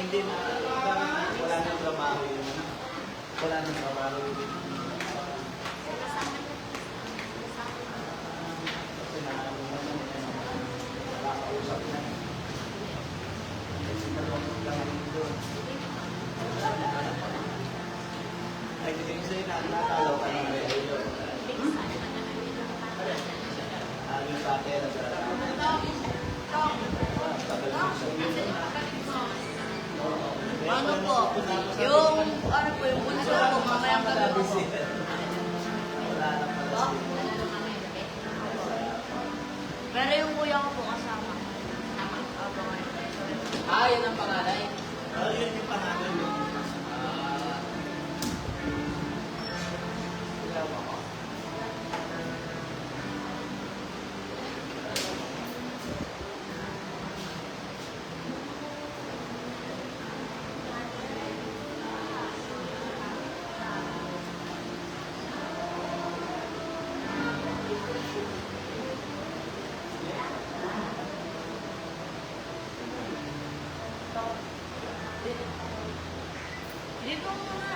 hindi na, wala nang trabaho yun. Wala nang trabaho yun. Kasi naano naman, nakakausap na. Kasi nalungkot lang dito. Ay, hindi sa'yo nakatalaw ka ng radio. Yung pater at ano po? Yung, ano po, yung bunso po, mamayang gabi po. wala na pala Po? Pero yung kuya ko po kasama. Ah, yun ang pangalay. yun yung pangalan yun. Dito muna.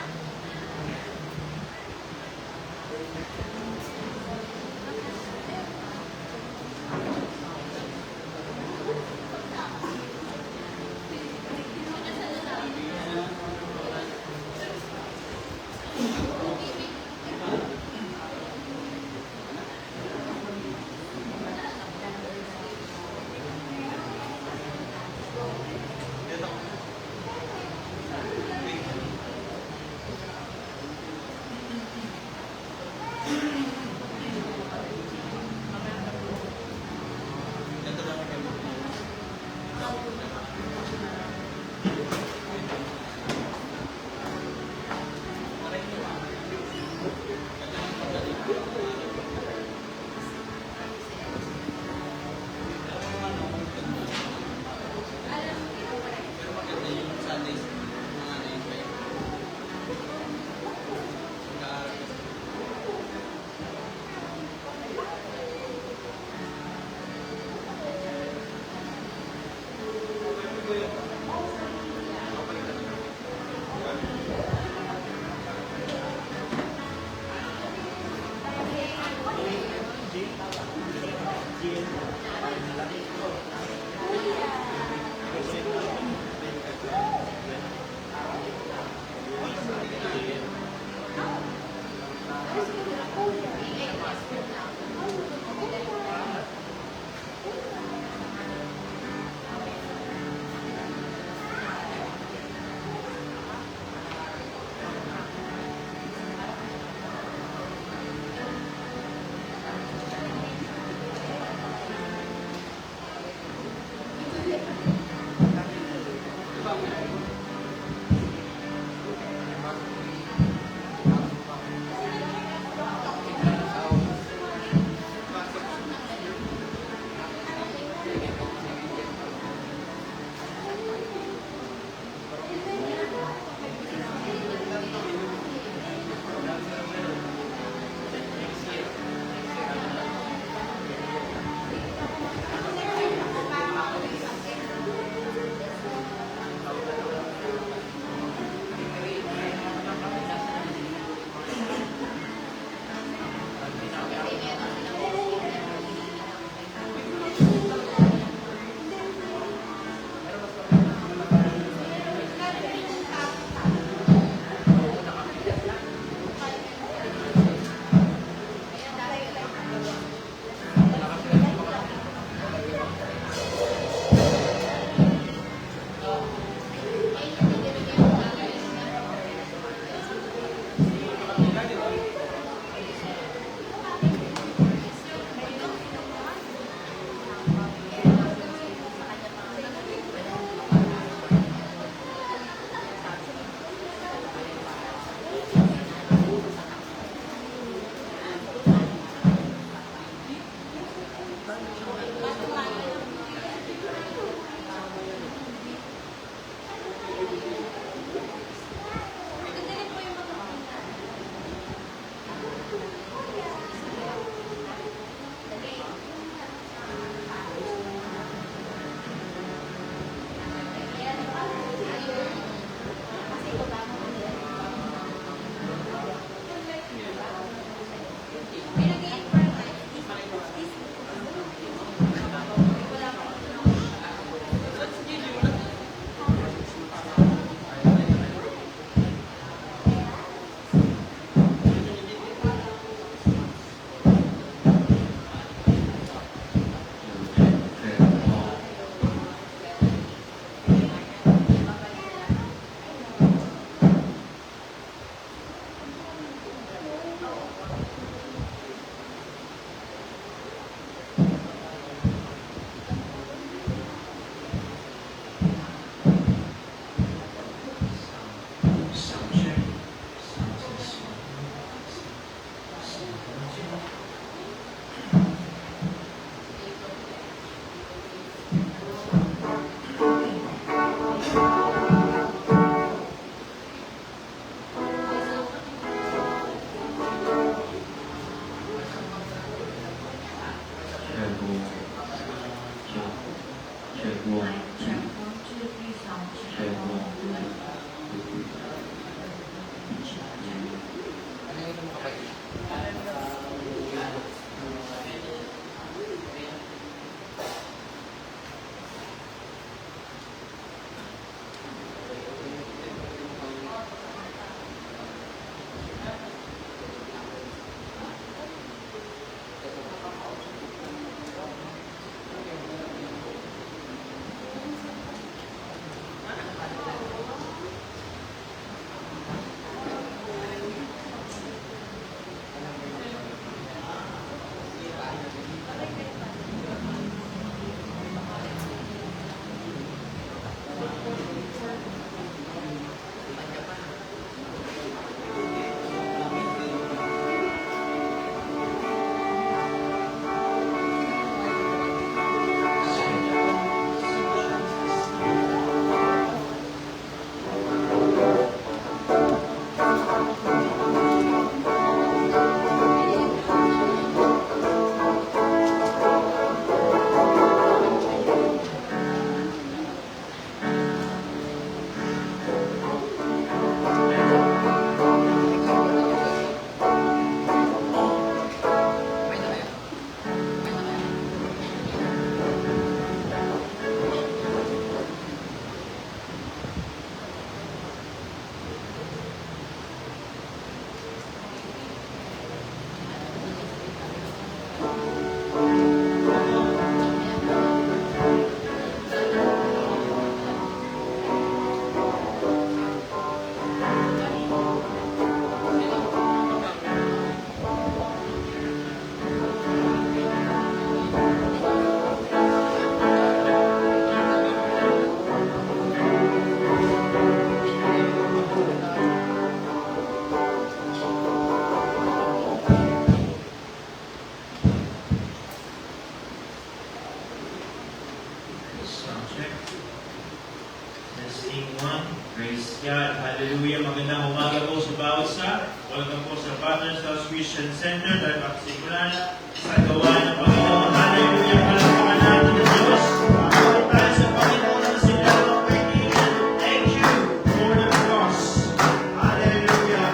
everyone. Praise God. Hallelujah. Magandang umaga po sa bawat isa. Welcome po sa Father's House Christian Center. Dahil makasimulan sa gawa ng Panginoon. Hallelujah. Palakpakan natin ang Diyos. Pagkawin tayo sa Panginoon ng sigaw ng kaibigan. Thank you for the cross. Hallelujah.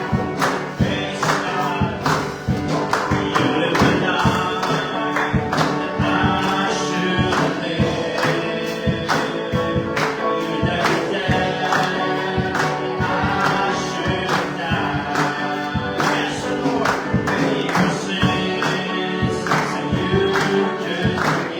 Praise God. You live the life that I should live. You died the death that I should die. Yes, Lord, pay your sins, so you could forgive.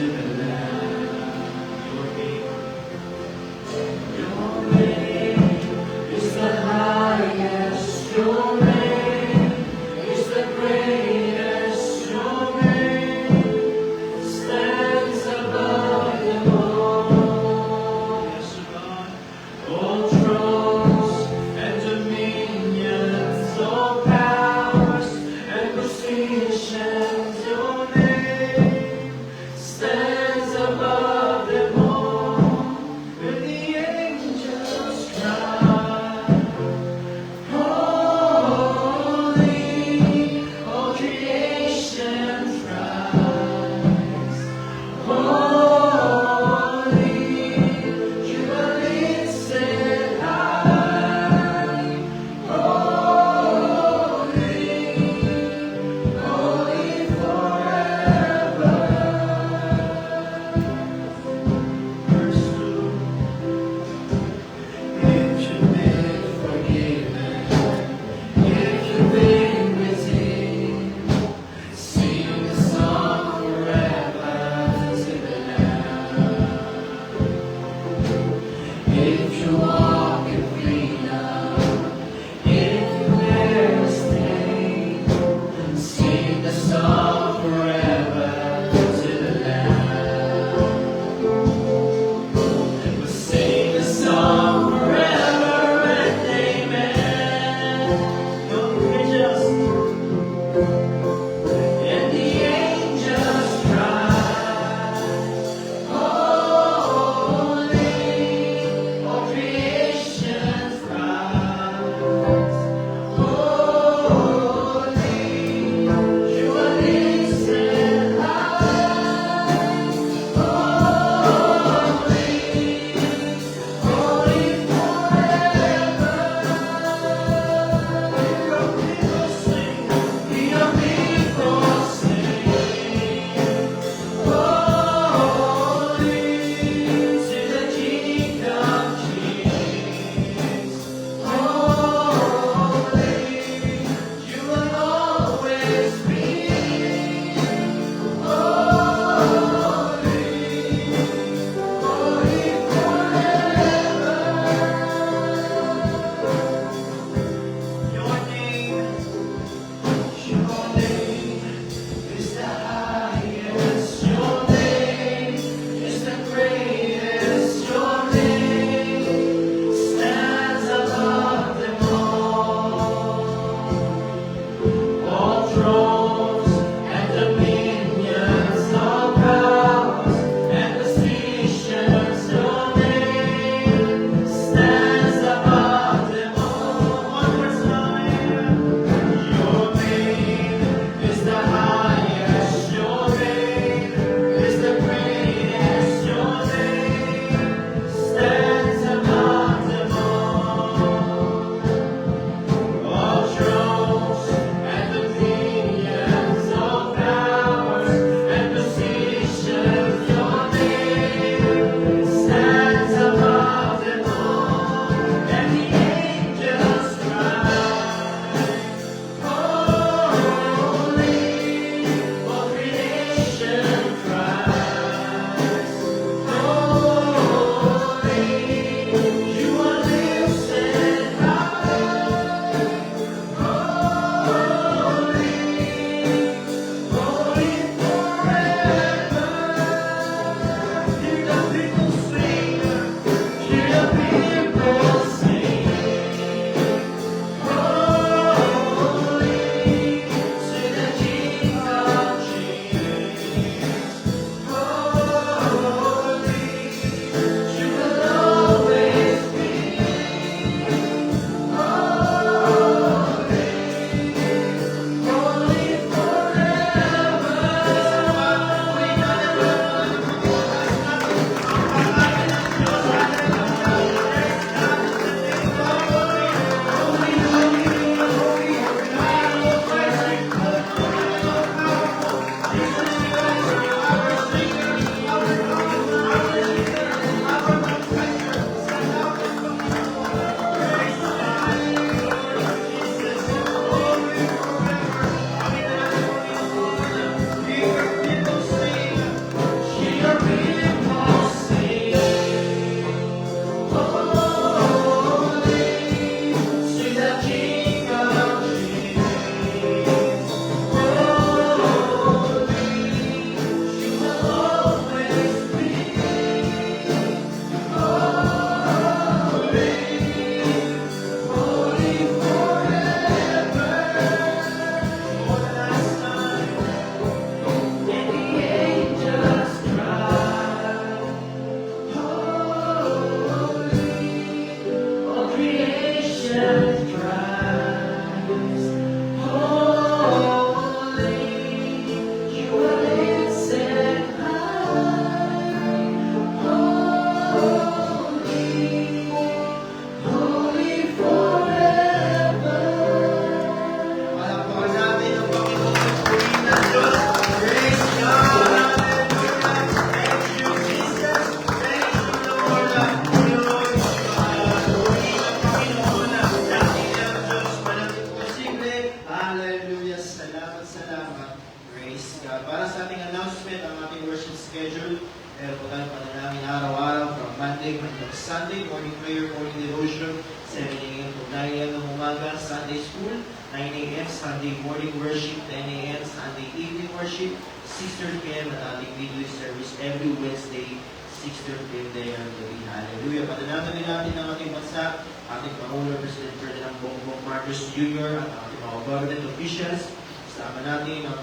to the Lamb. Your name is the highest. Your name is the greatest. Your name stands above them all. Yes, God. All thrones and dominions, all powers and positions, your name stands Praise God. Para sa ating announcement, ang ating worship schedule, meron po tayong panalangin araw-araw from Monday hanggang Sunday, morning prayer, morning devotion, 7 a.m. to 9 a.m. ng umaga, Sunday school, 9 a.m. Sunday morning worship, 10 a.m. Sunday evening worship, 6:30 p.m. at ating video service every Wednesday, 6:30 p.m. day ng gabi. Hallelujah. Panalangin din natin ang ating bansa, ating Pangulo, President Ferdinand Bongbong Marcos Jr. at ating mga government officials. Kasama natin ang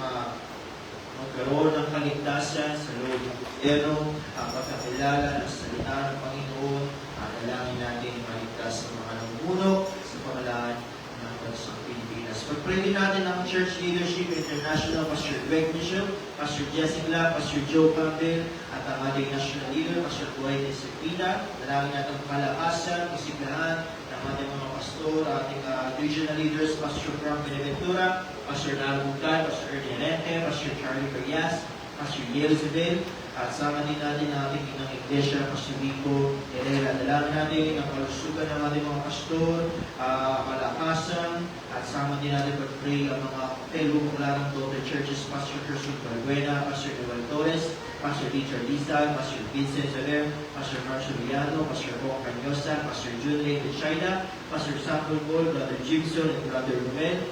magkaroon ng kaligtasan sa loob ng gobyerno, ang pagkakilala ng salita ng Panginoon, at dalangin natin maligtas sa mga namumuno sa pamalaan ng bansang Pilipinas. Pag-pray din natin ang Church Leadership International, Pastor Greg Michel, Pastor Jessica, Pastor Joe Campbell, at ang ating national leader, Pastor Dwight Esepina. Dalangin natin ang kalakasan, kasiglahan ng ating mga pastor, ating regional leaders, Pastor Frank Beneventura, Pastor Nal Bugdan, Pastor Ernie Alente, Pastor Charlie Perias, Pastor Yelizabeth, at sama din natin ang ating inang iglesia, Pastor Rico Herrera. Dalangin natin ang kalusugan ng ating mga pastor, kalakasan, at sama din natin pag-pray ang mga fellow Clarang Daughter Churches, Pastor Gerson Balbuena, Pastor Noel Torres, Pastor Richard Lizan, Pastor Vincent Soler, Pastor Marcio Villano, Pastor Bong Canyosa, Pastor June Leyte China, Pastor Samuel Paul, Brother Gibson, and Brother Romel,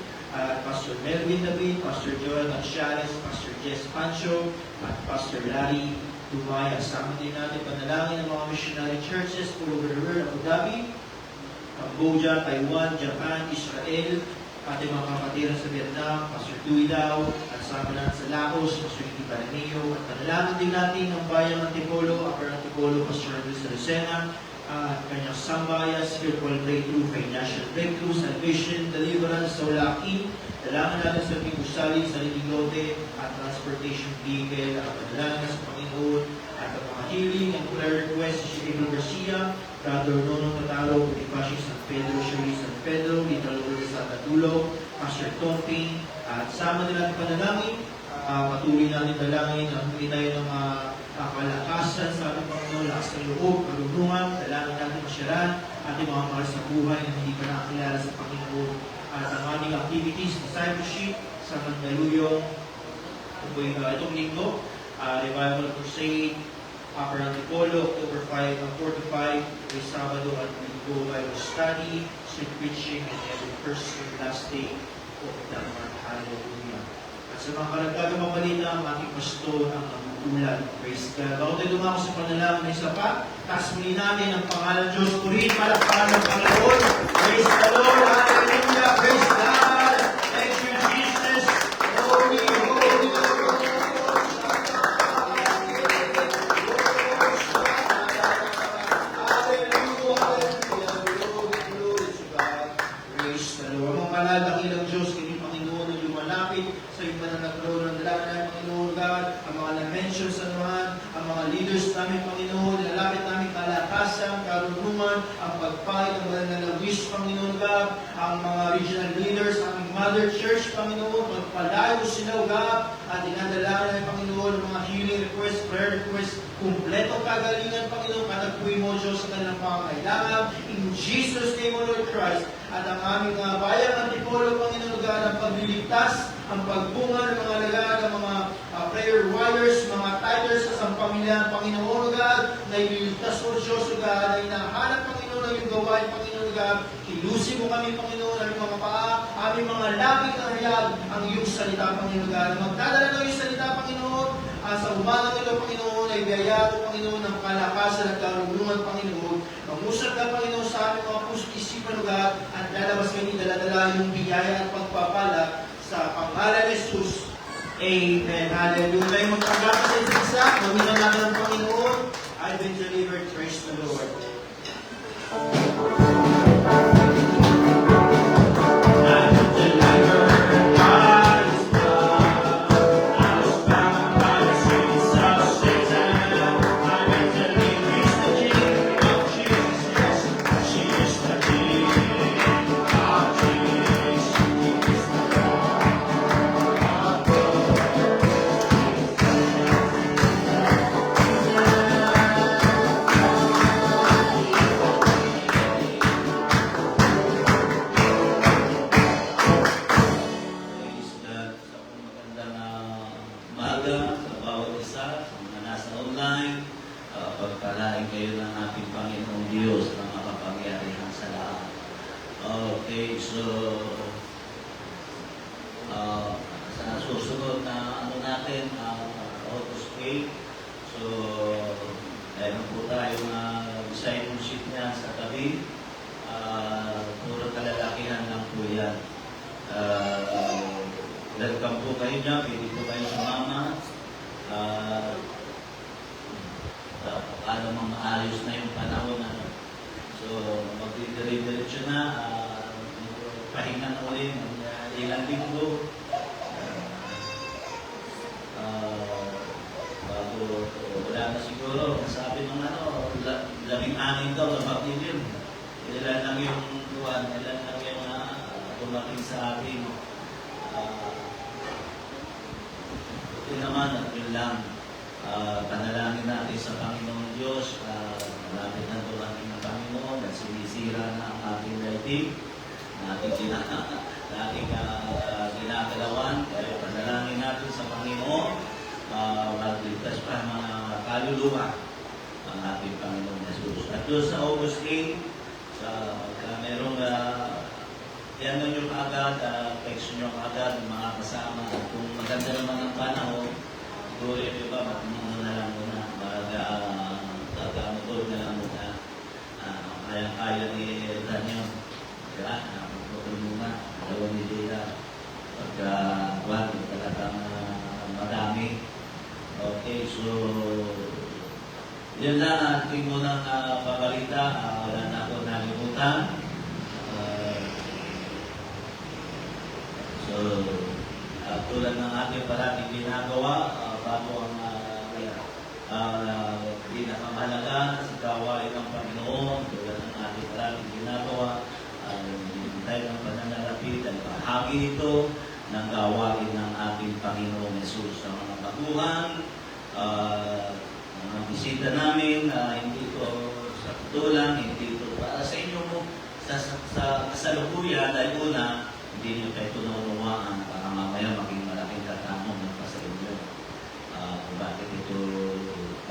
Pastor Melvin David, Pastor Joel Manchares, Pastor Jess Pancho, at Pastor Larry Dumaya. Sama din natin panalangin ng mga missionary churches all over the world, Abu Dhabi, Cambodia, Taiwan, Japan, Israel, ating mga kapatiran sa Vietnam, Pastor Dewey Dao, at sama natin sa Laos, Pastor Iti Paraneo, at panalangin din natin ng bayang Antipolo, Upper Antipolo, Pastor Luis Lucena, kanyang sambayan, spiritual breakthrough, financial breakthrough, salvation, deliverance, Saulaki, dalangin natin sa Pingusali, sa Lilote, at transportation vehicle, at panalangin sa Panginoon, at ang mga healing and prayer request, si April Garcia, Brother Nono Tatalo, Bonifacio San Pedro, Shirley San Pedro, Little Lourdes Santa Dulo, Pastor Tomping, at sama din natin panalangin, patuloy natin dalangin, hindi tayo ng kalakasan sa ating Panginoon, lakas ng loob, karunungan, dalangin natin masyaran, ating mga mahal sa buhay na hindi pa nakakilala sa Panginoon, at ang aming activities, discipleship, sa Mandaluyong, itong linggo, Revival Crusade, Upper Antipolo, October 4 to 5, may Sabado at Linggo Bible Study, street preaching, and every first and last day of the month. Hallelujah. At sa mga karagdagang mabalita, ang ating pastor ang nagugulan. Praise God. Bago tayo dumako sa panalangin na isa pa, taas muli namin ang pangalan Diyos. Purihin, palakpakan ng Panginoon. Praise the Lord. Hallelujah. Praise God. Thank you, Jesus. Holy, holy, holy. Dakilang Diyos, kini Panginoon na lumalapit sa iyong mananagro ng dalaga ng Panginoon God, ang mga na-mention sa naman, ang mga leaders namin Panginoon, nilalapit namin kalakasan, karunungan, ang pagpahay ng mananalawis Panginoon God, ang mga regional leaders, aming Mother Church Panginoon, magpalayo sila God, at dinadala namin Panginoon ang mga healing request, prayer request, kumpletong kagalingan Panginoon, katagpuin mo Diyos sa kanilang pangangailangan, in Jesus' name, O Lord Christ, at ang aming bayang Antipolo, Panginoon God, ang pagliligtas, ang pagbunga ng mga lagad, ang mga prayer warriors, mga tithers sa isang pamilya, Panginoon God, na ililigtas mo Diyos God, na hinahanap Panginoon ang iyong gawain, Panginoon God, hilusin mo kami, Panginoon, aming mga paa, aming mga labing ang hayag, ang iyong salita, Panginoon God, magdadala ng iyong salita, Panginoon, sa umagang ito, Panginoon, ay biyaya mo, Panginoon, ng kalakasan at karunungan, Panginoon. Mangusap ka, Panginoon, sa aming mga puso't isipan, God, at lalabas kami dala-dala yung biyaya at pagpapala sa pangalan ni Jesus. Amen. Hallelujah. Tayo magtanggap sa isa. Gawin na natin ang Panginoon. I've been delivered. Praise the Lord. umaga sa bawat isa, sa mga nasa online. Pagpalain kayo ng ating Panginoong Diyos na makapangyarihan sa lahat. Okay, so sa susunod na natin, August 8. So, meron po tayong discipleship niya sa tabi. Puro kalalakihan lang po yan. Welcome po kayo dyan, pwede po kayo sumama. Paano maayos na yung panahon. So, magdidiretso na, pahinga na ulit, ilang linggo. Bago, wala na siguro. Sabi ng 16 daw na magdilim. Ilan lang yung buwan, ilan lang yung dumating sa atin. Ito naman at yun lang. Panalangin natin sa Panginoon Diyos. Malapit na dumating ng Panginoon at sinisira na ang ating daigdig, ating ginagalawan. Kaya panalangin natin sa Panginoon. Magligtas pa mga kaluluwa ang ating Panginoon Jesus. At doon sa August 8, merong yan nyo agad, text nyo agad mga kasama. At kung maganda naman ang panahon, siguro yung iba, matulungan na lang muna. Gagamutol na lang muna. Kaya ni Daniel. Kaya, magpapul muna. Dalawa ni Dila. Pagka, talagang madami. Okay, so, yun lang ang ating munang pabalita. Wala na ako nalimutan. So, tulad ng ating parating ginagawa, bago ang pinakamahalaga sa gawain ng Panginoon, tulad ng ating parating ginagawa, tayo ng pananalapit ay bahagi ito ng gawain ng ating Panginoong Jesus. Sa mga baguhan, mga bisita namin, hindi ito sa tulang, hindi ito para sa inyo mo, sa kasalukuyan, dahil una, hindi nyo kayo tunununwaan para mamaya maging malaking katamong ng sa inyo. Bakit ito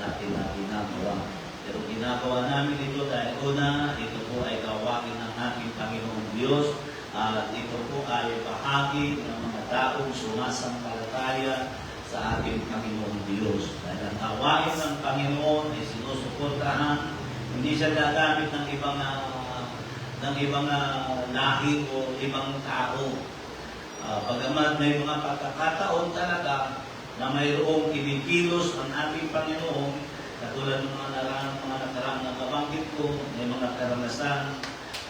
natin ginagawa. Pero ginagawa namin ito dahil una, ito po ay gawain ng ating Panginoong Diyos. At ito po ay bahagi ng mga taong sumasampalataya sa ating Panginoong Diyos. Dahil ang gawain ng Panginoon ay sinusuportahan, hindi siya gagamit ng ibang lahi o ibang tao. Bagamat may mga pagkakataon talaga na mayroong kinikilos ang ating Panginoon, katulad ng mga nakarang na kabanggit ko, may mga karanasan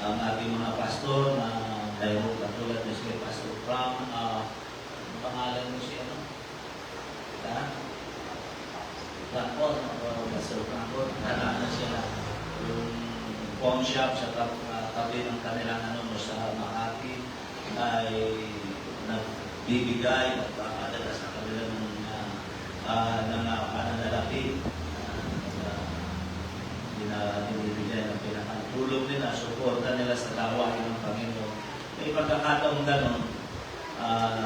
ang ating mga pastor na mayroong katulad na si Pastor Frank, ang pangalan mo siya, no? Frankon, Pastor Frankon, na siya yung pawn shop sa tabi ng kanilang sa Makati ay nagbibigay at papadala sa kanila ng pananalapi. Binibigay ng pinakatulong nila, suporta nila sa gawain ng Panginoon. May pagkakataong gano'n,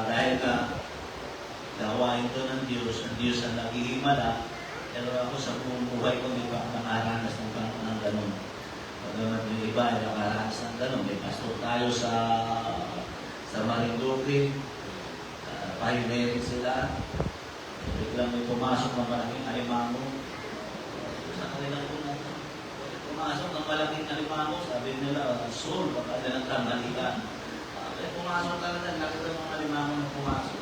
dahil gawain ito ng Diyos, ang Diyos ang naghihimala, pero ako sa buong buhay ko, hindi pa ako nakaranas ng gano'n. Pagkamat yung iba ay nakaranas ng gano'n. May pastor tayo sa Marinduque, pioneering sila. Biglang may pumasok ng malaking alimango. Sa kanila pumasok ng malaking alimango, sabi nila, soul, baka na ng tanghalian. Pumasok talaga, nakita ng alimango na pumasok.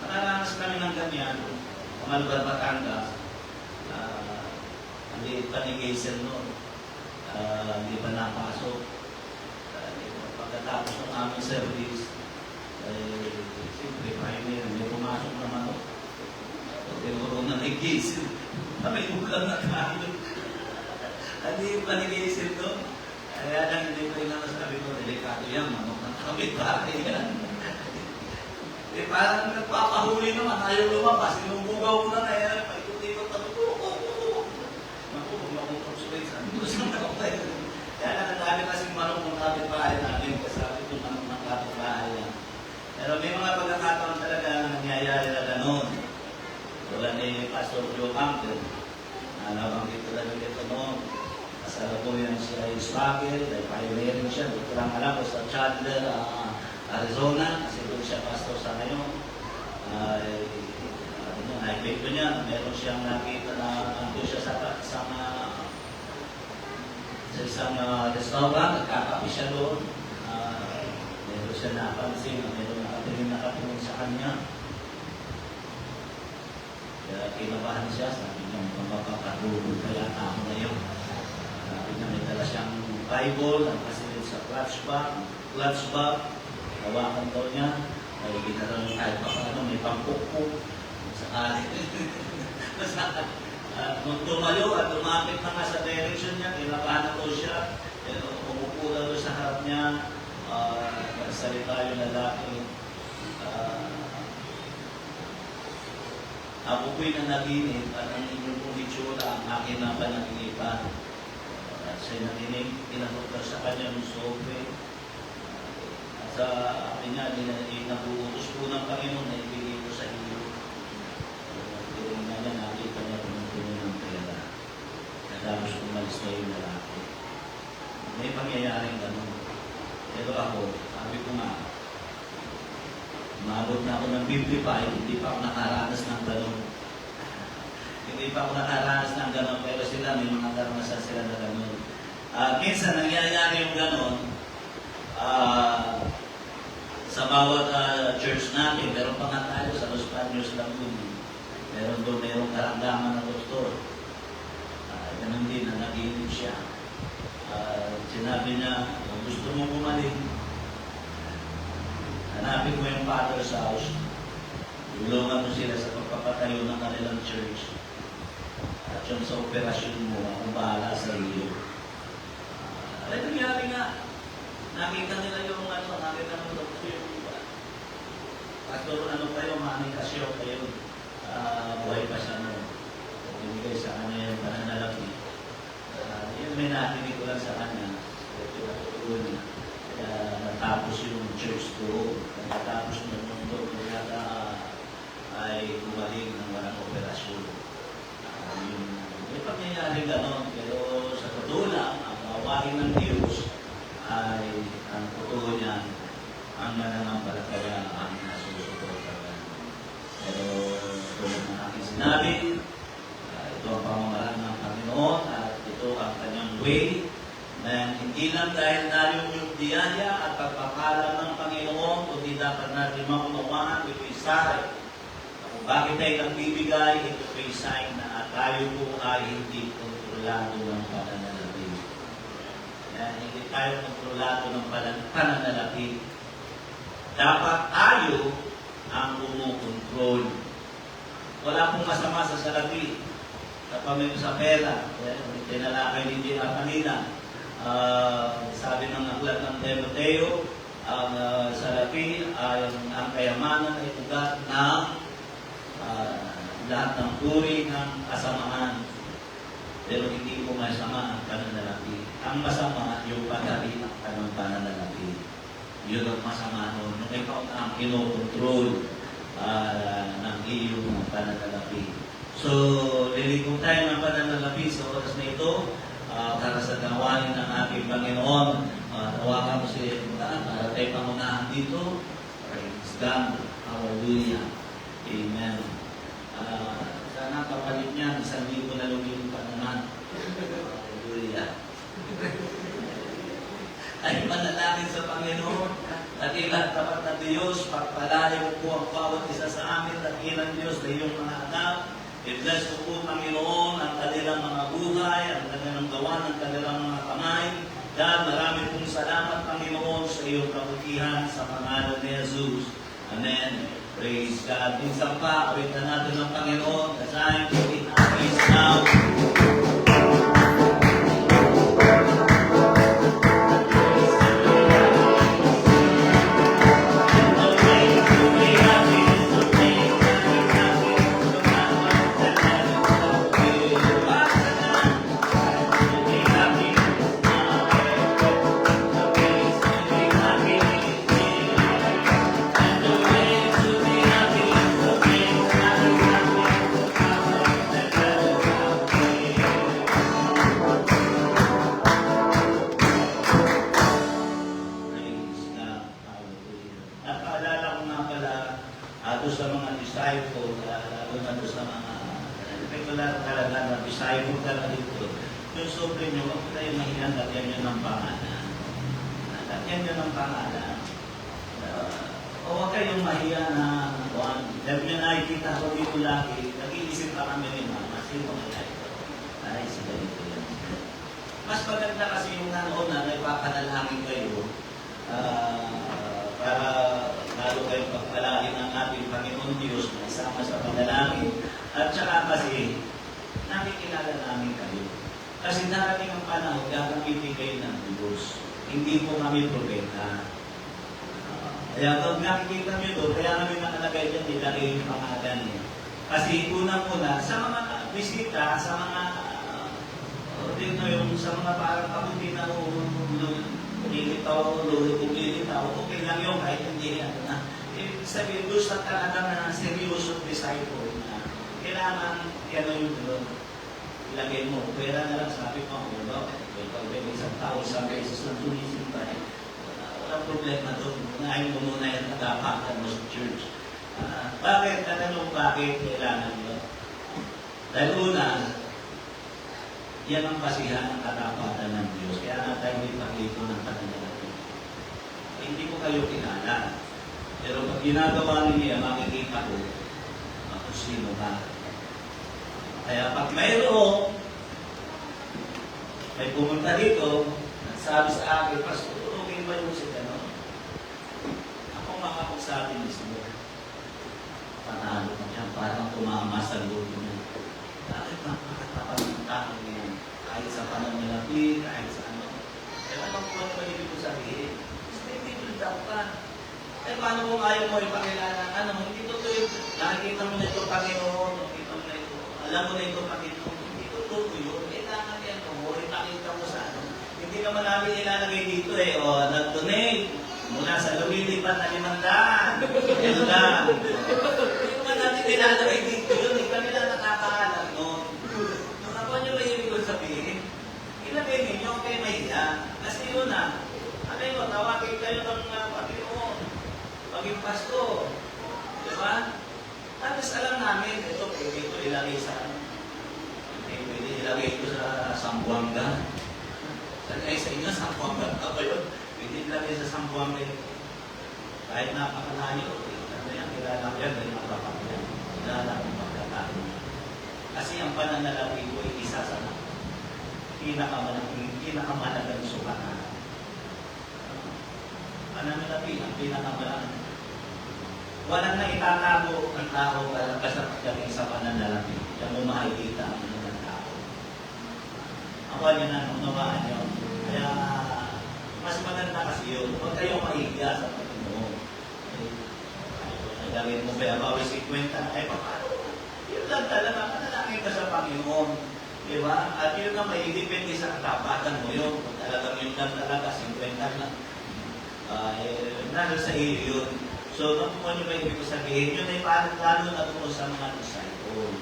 Nakaranas kami ng ganyan, mga lugar Batangas, hindi pa ni Gaysel noon, hindi pa napasok. Pagkatapos ng aming service, siyempre, may pumasok naman ako. Tinuro na ni Gaysel, may bulang na tayo. Hindi pa ni Gaysel doon. Kaya lang hindi ko yung nasabi ko, delikado yan, manok ng kapit-bahay yan. Parang nagpapahuli naman, ayaw lumabas, inubugaw mo na yan, paikot-ikot ako, naku, huwag mo akong konsulate, sabi ko sa manok na yun. Kaya lang, ang dami kasing manok ng kapit-bahay natin, kasabi ko manok ng kapit-bahay yan. Pero may mga pagkakataon talaga na nangyayari na gano'n. Wala ni Pastor Joe Campbell. Nabanggit ko lang ito noon. Kasala ko yan siya struggle, dahil pioneering siya. Dito lang alam ko sa Chandler, Arizona, kasi doon siya pastor sa ngayon. Na-epekto niya, meron siyang nakita na ando siya sa isang restaurant, nagkakapi siya doon. Meron siya napansin, meron nakatingin sa kanya. Kaya kinabahan siya, sabi niya, magpapakatulog kaya ako ngayon. Sabi niya, may dala siyang Bible, ang kasilid sa clutch bag, hawakan daw niya, ay ginaraw niya kahit pa paano, may pampukpuk. Nung tumayo at lumapit na nga sa direction niya, kinabahan daw siya, umupo daw sa harap niya, nagsalita yung lalaki. Ako po'y nanaginip at ang inyong kumitsura ang akin na panaginipan. At siya'y naginig, tinanong sa kanya ng sobre. At sa akin niya, nabuutos po ng Panginoon na ibigay ko sa iyo. Tiring na niya, nakita niya tumutuloy ng pera. Natapos umalis na yung lalaki. May pangyayaring ganun. Pero ako, sabi ko nga, umabot na ako ng 55, hindi pa ako nakaranas ng gano'n. Hindi pa ako nakaranas ng gano'n, pero sila may mga karanasan sila na gano'n. Minsan nangyayari yung gano'n sa bawat church natin. Meron pa nga tayo sa Los Baños lang yun. Meron doon, merong karamdaman ng doktor. Ganun din, nanaginip siya. Sinabi niya, kung gusto mo gumaling, hanapin mo yung Father's House, tulungan mo sila sa pagpapatayo ng kanilang church. At yung sa operasyon mo, akong bahala sa iyo. Ay, nangyari nga. Nakita nila yung nakita ng doktor yung iba. Pastor, kayo, manikasyon kayo, buhay pa siya mo. Ibigay sa kanya yung pananalapi. Yun may natinig ko lang sa kanya. Natapos yung church ko, natapos ng mundo, kaya ay gumaling ng walang operasyon. May pangyayari gano'n, pero sa totoo lang, ang gawain ng Diyos ay ang totoo niya, ang mananampalataya ang nasusuportahan. Pero tulad ng aking sinabi, ito ang pamamaraan ng Panginoon at ito ang kanyang way. Na hindi lang dahil narin yung biyaya at pagpapala ng Panginoon, kundi dapat natin maunawaan, ito'y sign. Kung bakit tayo nagbibigay, ito'y sign na tayo po ay hindi kontrolado ng pananalapi. Hindi tayo kontrolado ng pananalapi. Dapat tayo ang kumukontrol. Wala pong masama sa salapi. Kapag sa pera, tinalakay din din kanina. Sabi ng aklat ng Timoteo, ang salapi ay ang kayamanan ay ugat ng lahat ng uri ng kasamaan. Pero hindi po masama ang pananalapi. Ang masama yung pagkari ng pananalapi. Yun ang masama nun. Nung ikaw ang kinokontrol ng iyong pananalapi. So, lilikong tayo ng pananalapi sa oras na ito. Para sa gawain ng ating Panginoon, tawagan mo si para tayo pangunahan dito. Praise God. Hallelujah. Amen. Sana kapalit niya, 1,000 na lumilong pa naman. Hallelujah. Ay manalangin sa Panginoon. Dakilang tapat na Diyos, pagpalain mo po ang bawat isa sa amin. Dakilang Diyos na iyong mga anak. I-bless ko po, Panginoon, ang kanilang mga buhay, ang kanilang gawa ng kanilang mga kamay. Dahil marami pong salamat, Panginoon, sa iyong kabutihan sa pangalan ni Jesus. Amen. Praise God. Minsan pa, awitan natin ng Panginoon. The time to be happy is now. lalo na doon sa mga regular talaga na disciple talaga dito. Yung sobre nyo, huwag tayo mahilang, lagyan nyo ng pangalan. Lagyan nyo ng pangalan. O huwag kayong mahiya na dahil nyo nakikita ko dito lagi, nag-iisip pa kami ni Mama, sino kaya ito? Ay, sila ito yan. Mas maganda kasi yung nanoon na ipapanalangin kayo para lalo kayong pagpalain ng ating Panginoon Diyos na isama sa panalangin. At saka kasi, nakikilala namin kayo. Kasi darating ang panahon, gagamitin kayo ng Diyos. Hindi po kami propeta. Kaya kung nakikita nyo doon, kaya kami nakalagay dyan, nilagay yung pangalan eh. Kasi unang-una, sa mga bisita, sa mga dito yung sa mga parang kabuti na lilitaw, okay lang yun kahit hindi ano na. Sabihin doon sa talaga na seryoso disciple na kailangan ano yung doon. Ilagay mo, pera na lang sabi ko, pag may isang tao, isang beses lang tulisin pa eh. Walang problema doon. Unahin mo muna yung nagapatan mo sa church. Bakit? Bakit kailangan yun? Dahil una, yan ang kasihan ng katapatan ng Diyos. Kaya nga tayo ipakito ng pananalapi. Hindi ko kayo kilala. Pero pag ginagawa niya, makikita ko kung sino ka. Kaya pag mayroon, may pumunta dito, nagsabi sa akin, Pastor, okay ba yung si Gano? Ako makapagsabi mismo. Panalo ka dyan, parang tumama sa luto niya. Bakit napakatapat ng tao niya? Kahit sa pananalapi, kahit sa ano. Eh, anong po ang ibig ko sabihin? Stable daw ka. Eh, paano kung ayaw mo ipakilala? Ano, hindi totoo yun. Nakikita mo na ito, Panginoon. Nakikita mo na ito. Alam mo na ito, Panginoon. Hindi totoo yun. Kailangan yan mo. Ipakita mo sa ano. Hindi naman namin ilalagay dito eh. O, nag-donate mula sa lumilipat na 500. Yan lang. Hindi naman natin ilalagay dito yun. Hindi kami lang nakakaalam noon. Ako nyo ba yung ibig sabihin? Ilagay ninyo kay Mahiya. Kasi yun na. Ano yun? Tawagin kayo ng Panginoon. Maging pasto. Diba? Tapos alam namin, ito pwede ito ilagay sa pwede ilagay ito sa Sambuanga. Sagay sa inyo, Sambuanga ka ba yun? Pwede ilagay sa Sambuanga yun. Kahit napakalayo, ano yan, kilala ko yan, dahil nakapag yan. Kilala ko pagkatalo. Kasi ang pananalapi ko ay isa sa pinakamalagang sukatan. Pananalapi, ang pinakamalagang. Walang na itatago ng tao para basta pagdating sa pananalapi. Yan mo makikita ang ng tao. Ako yun na unawaan nyo. Kaya mas maganda kasi yun. Huwag kayong maihiya sa Panginoon. Gawin mo ba about 50? Ay, paano? Yun lang talaga. Manalangin ka sa Panginoon. Diba? At yun ang may depende sa katapatan mo yun. Kung talagang yun lang talaga, 50 lang. Nalo sa iyo yun. So, kung nyo ba ibig ko sabihin, yun ay parang lalo na doon sa mga disciple.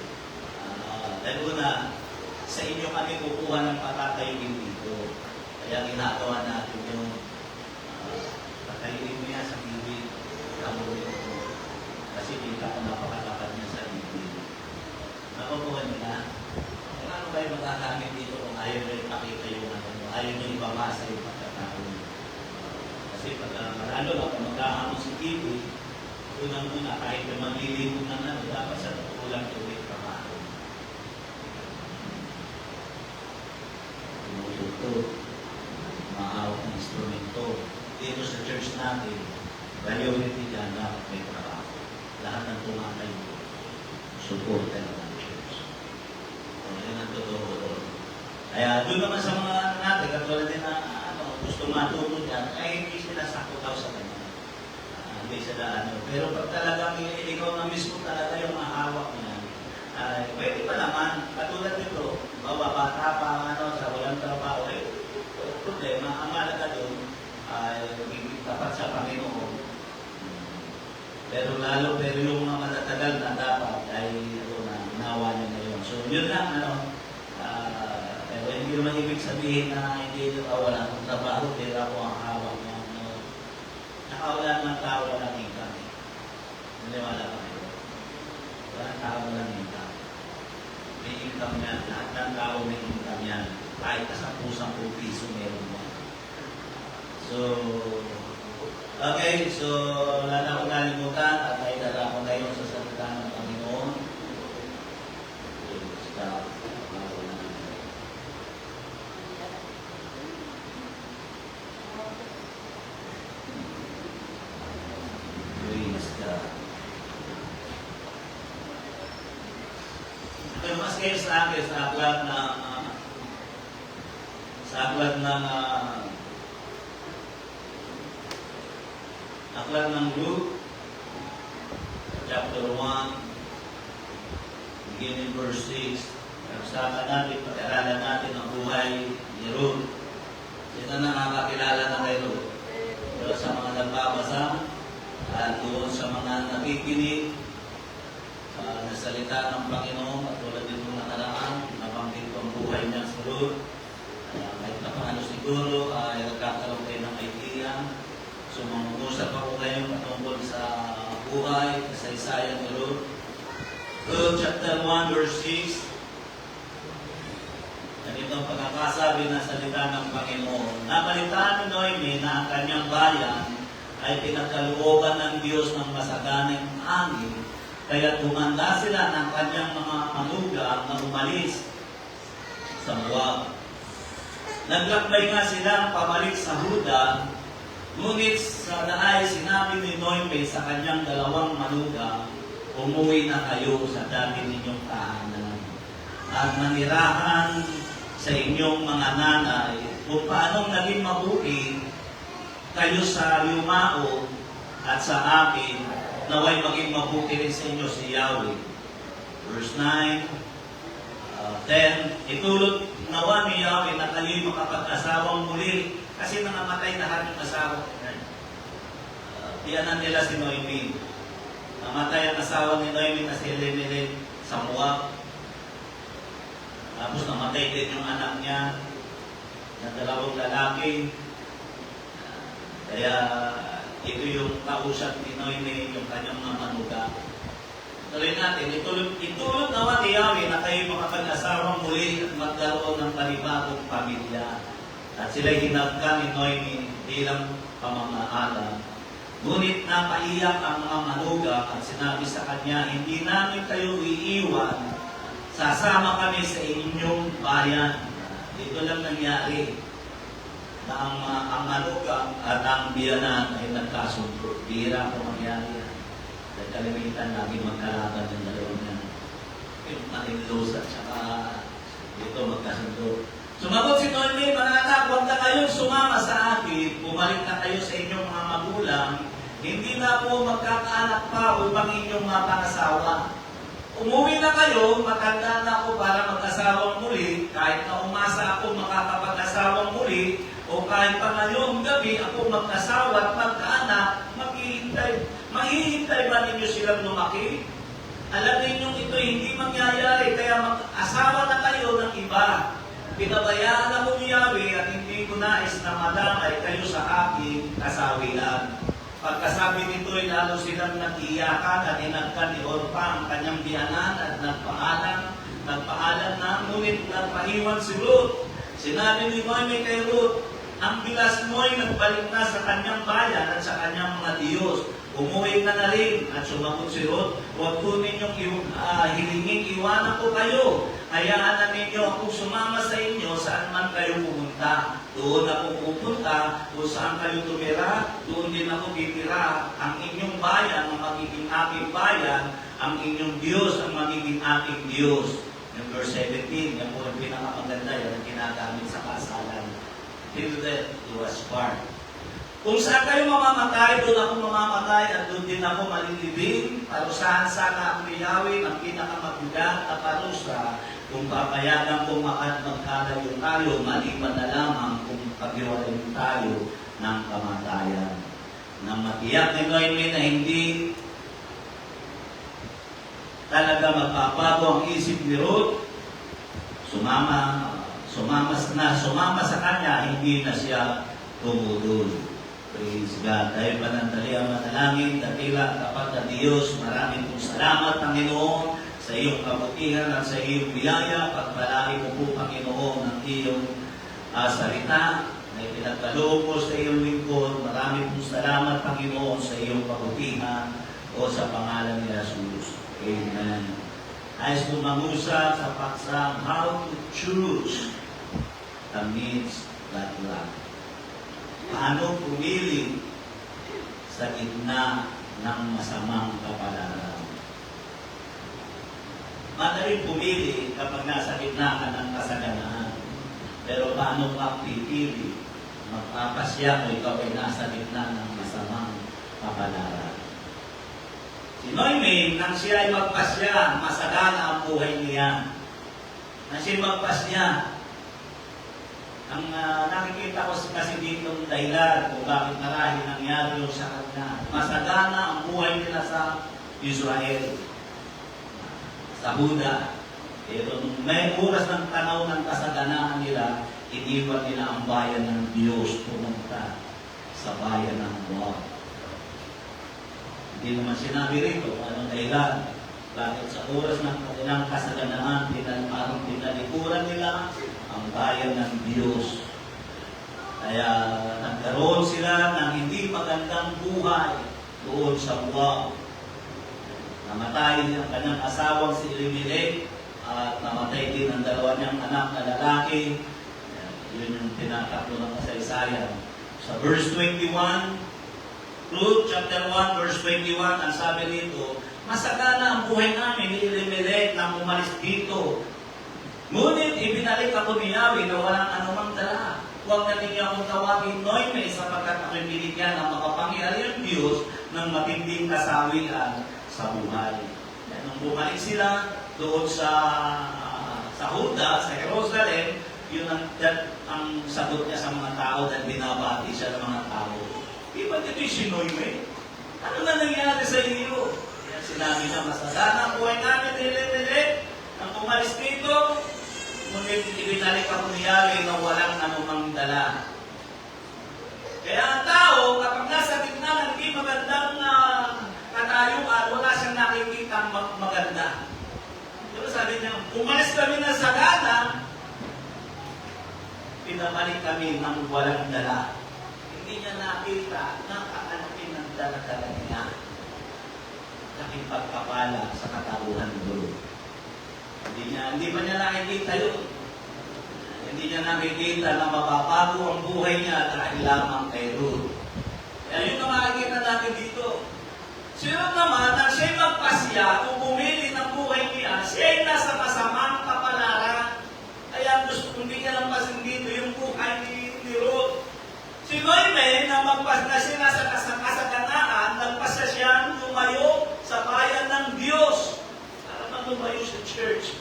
Dahil una, sa inyo kami kukuha ng patatayuin dito. Kaya ginagawa natin yung patayuin mo yan sa bibig. Kasi kita ko napakatapat niya sa bibig. Nakukuha nyo na. Ano kayo magagamit dito kung ayaw nyo ipakita yung ano, ayaw nyo ipamasa yung pagkataon. Kasi pag lalo na kung magkahamon si TV, unang-una kahit na maglilingkod ng ano, dapat sa tukulang tuwid trabaho. Ito, mahawak ng instrumento. Dito sa church natin, priority dyan, dapat may trabaho. Lahat ng tumakay mo, supporter ng church. Yan ang totoo. Kaya doon naman sa mga natin, katulad din na gusto matuto dyan, ay hindi sila sakot daw sa kanya. Hindi sila ano. Pero pag talagang ikaw na mismo talaga yung mahawak niya, pwede pa naman, katulad nito, bata pa, sa walang trabaho, problema, ang malaga doon, tapat sa Panginoon. Pero yung mga matatagal na dapat, ay nawa niya na yun. So, yun lang, pero hindi naman ibig sabihin na hindi wala akong trabaho, hindi ako ang hawak niya. Nakawala ng tao na natin kami. Naniwala ka kayo. Wala tao lang income. May income yan. Lahat ng tao may income yan. Kahit na 10 piso meron mo. So, okay. So, wala na akong nalimutan at ay dala ko ngayon sa salita ng Panginoon. Stop. Praise God. Pero mas kayo sa akin sa aklat ng Luke chapter 1 beginning verse 6. Pag-usapan natin, pag-aralan natin ang buhay ni Ruth. Sino nakakakilala na kay Ruth? Pero sa mga nagbabasa at doon sa mga nakikinig na salita ng Panginoon at tulad din ng nakaraan, nabanggit ko ang buhay niya sa Ruth. Kahit na paano siguro ay nagkakaroon kayo ng idea. So mag-usap ako kayo patungkol sa buhay, kasaysayan ni Ruth. Luke chapter 1 verse 6. Ganito ang pagkakasabi ng salita ng Panginoon. Nabalitaan ni Noemi na ang kanyang bayan ay pinagkalooban ng Diyos ng masaganang angin, kaya tumanda sila ng kanyang mga manugang na umalis sa Moab. Naglakbay nga sila pabalik sa Huda, ngunit sa daay sinabi ni Noemi sa kanyang 2 manugang, umuwi na kayo sa dati ninyong tahanan at manirahan sa inyong mga nanay kung paanong naging mabuti kayo sa yumao at sa akin, naway maging mabuti rin sa inyo si Yahweh. Verse 9, 10, itulot nawa ni Yahweh na kayo'y makapag-asawang muli kasi nangamatay lahat yung asawa. Tiyanan nila si Noemi. Namatay ang asawa ni Noemi na si Elimelech sa Moab. Tapos namatay din yung anak niya na 2 lalaki. Kaya ito yung kausap ni Noemi, yung kanyang mga manugang. Tuloy natin, itulot nawa ni Yahweh na kayo makapag-asawang muli at magkaroon ng panibagong pamilya. At sila'y hinagka ni Noemi bilang pamamahala. Ngunit napaiyak ang mga manugang at sinabi sa kanya, hindi namin kayo iiwan, sasama kami sa inyong bayan. Ito lang nangyari na ang manugang at ang biyanan ay nagkasundo. Bira ko mangyari yan. Dahil kalimitan lagi magkalaban ng dalawang yan. Yung matinlos at saka ito magkasundo. Sumagot si Noemi, mga anak, huwag na kayong sumama sa akin, bumalik na kayo sa inyong mga magulang, hindi na po magkakaanak pa upang inyong mapangasawa. Umuwi na kayo, matanda na ako para mag-asawang muli, kahit na umasa ako makakapag-asawang muli, o kahit pa ngayong gabi ako mag-asawa at magkaanak, mahihintay ba ninyo silang lumaki? Alam ninyong ito hindi mangyayari, kaya mag-asawa na kayo ng iba. Pinabayaan ako ni Yahweh at hindi ko nais na madamay kayo sa aking kasawian. Pagkasabi nito'y lalo silang nag-iyakan at inagkan ni Orpa ang kanyang biyanan at nagpaalam na, ngunit nagpaiwan si Ruth. Sinabi ni Noemi kay Ruth, ang bilas mo'y nagbalik na sa kanyang bayan at sa kanyang mga Diyos. Umuwi ka na rin. At sumagot si Ruth, huwag ko ninyong hilingin, iwanan ko kayo. Hayaan na ninyo akong sumama sa inyo saan man kayo pumunta. Doon ako pupunta, kung saan kayo tumira, doon din ako titira. Ang inyong bayan, ang magiging aking bayan, ang inyong Diyos, ang magiging aking Diyos. Yung verse 17, yan po ang pinakamaganda, yan ang ginagamit sa kasalan. Till death do us part. Kung saan kayo mamamatay, doon ako mamamatay at doon din ako malilibing. Parusahan sana ako ni Yahweh ang pinakamabigat na parusa kung papayagan kong magkalayo tayo, maliban na lamang kung paghiwalayin tayo ng kamatayan. Nang matiyak ni Noemi na hindi talaga magpapago ang isip ni Ruth, sumama sa kanya, hindi na siya tumulol. Praise God. Tayo panandaliang manalangin, dakila tapat na Diyos, maraming pong salamat, Panginoon, sa iyong kabutihan at sa iyong biyaya. Pagpalaki mo po, Panginoon, ang iyong salita na ipinagkaloob mo sa iyong lingkod. Maraming pong salamat, Panginoon, sa iyong kabutihan o sa pangalan ni Jesus. Amen. Nais kong mangusap sa paksang how to choose amidst that love. Paano pumili sa gitna ng masamang kapalaran? Madaling pumili kapag nasa gitna ka ng kasaganaan. Pero paano ka pipili? Magpapasya kung ikaw ay nasa gitna ng masamang kapalaran. Si Noemi, nang siya ay magpasya, masagana ang buhay niya. Nang siya ay magpasya, ang nakikita ko kasi dito ng dahilan kung bakit marahil nangyari yung sa kanya. Masagana ang buhay nila sa Israel, sa Huda. Pero nung may oras ng tanaw ng kasaganaan nila, iniwan nila ang bayan ng Diyos pumunta sa bayan ng Moab. Hindi naman sinabi rito kung anong dahilan. Bakit sa oras ng kanilang kasaganaan, parang pinalikuran nila ang bayan ng Diyos. Kaya nagkaroon sila ng hindi magandang buhay doon sa Moab. Namatay ang kanyang asawang si Elimelech at namatay din ang dalawa niyang anak na lalaki. Yun yung tinataklo ng kasaysayan. Sa verse 21, Ruth chapter 1 verse 21, ang sabi nito, masagana ang buhay namin ni Elimelech nang umalis dito. Ngunit ibinalik ako ni Yahweh na walang anumang dala. Huwag na ninyo akong tawagin Noemi sapagkat ako'y binigyan ng makapangyarihang Diyos ng matinding kasawian sa buhay. Nung bumalik sila doon sa Huda, sa Jerusalem, yun ang sagot niya sa mga tao dahil binabati siya ng mga tao. Iba dito si Noemi. Ano na nangyari sa iyo? Yan sinabi niya, masagana ang buhay namin ni Elimelech nang umalis dito. Ngunit ibinalik ako ni Yahweh na walang anumang dala. Kaya ang tao, kapag nasa gitna ng hindi magandang katayuan, wala siyang nakikita maganda. Diba sabi niya, umalis kami ng sagana, pinabalik kami ng walang dala. Hindi niya nakita na kaanakin ng dala-dala niya. Laking pagkapala sa katauhan doon. Hindi pa niya nakikita yun. Hindi niya nakikita na mapapago ang buhay niya dahil lamang kay Ruth. Kaya yun ang makikita natin dito. Sino naman na siya'y magpasya kung bumili ng buhay niya, siya'y nasa masamang kapalaran. Kaya gusto kong bigyan ng pasin dito yung buhay ni Ruth. Si Noemi na magpasya siya nasa kasaganaan, nagpasya siyang lumayo sa bayan ng Diyos. Lumayo sa church.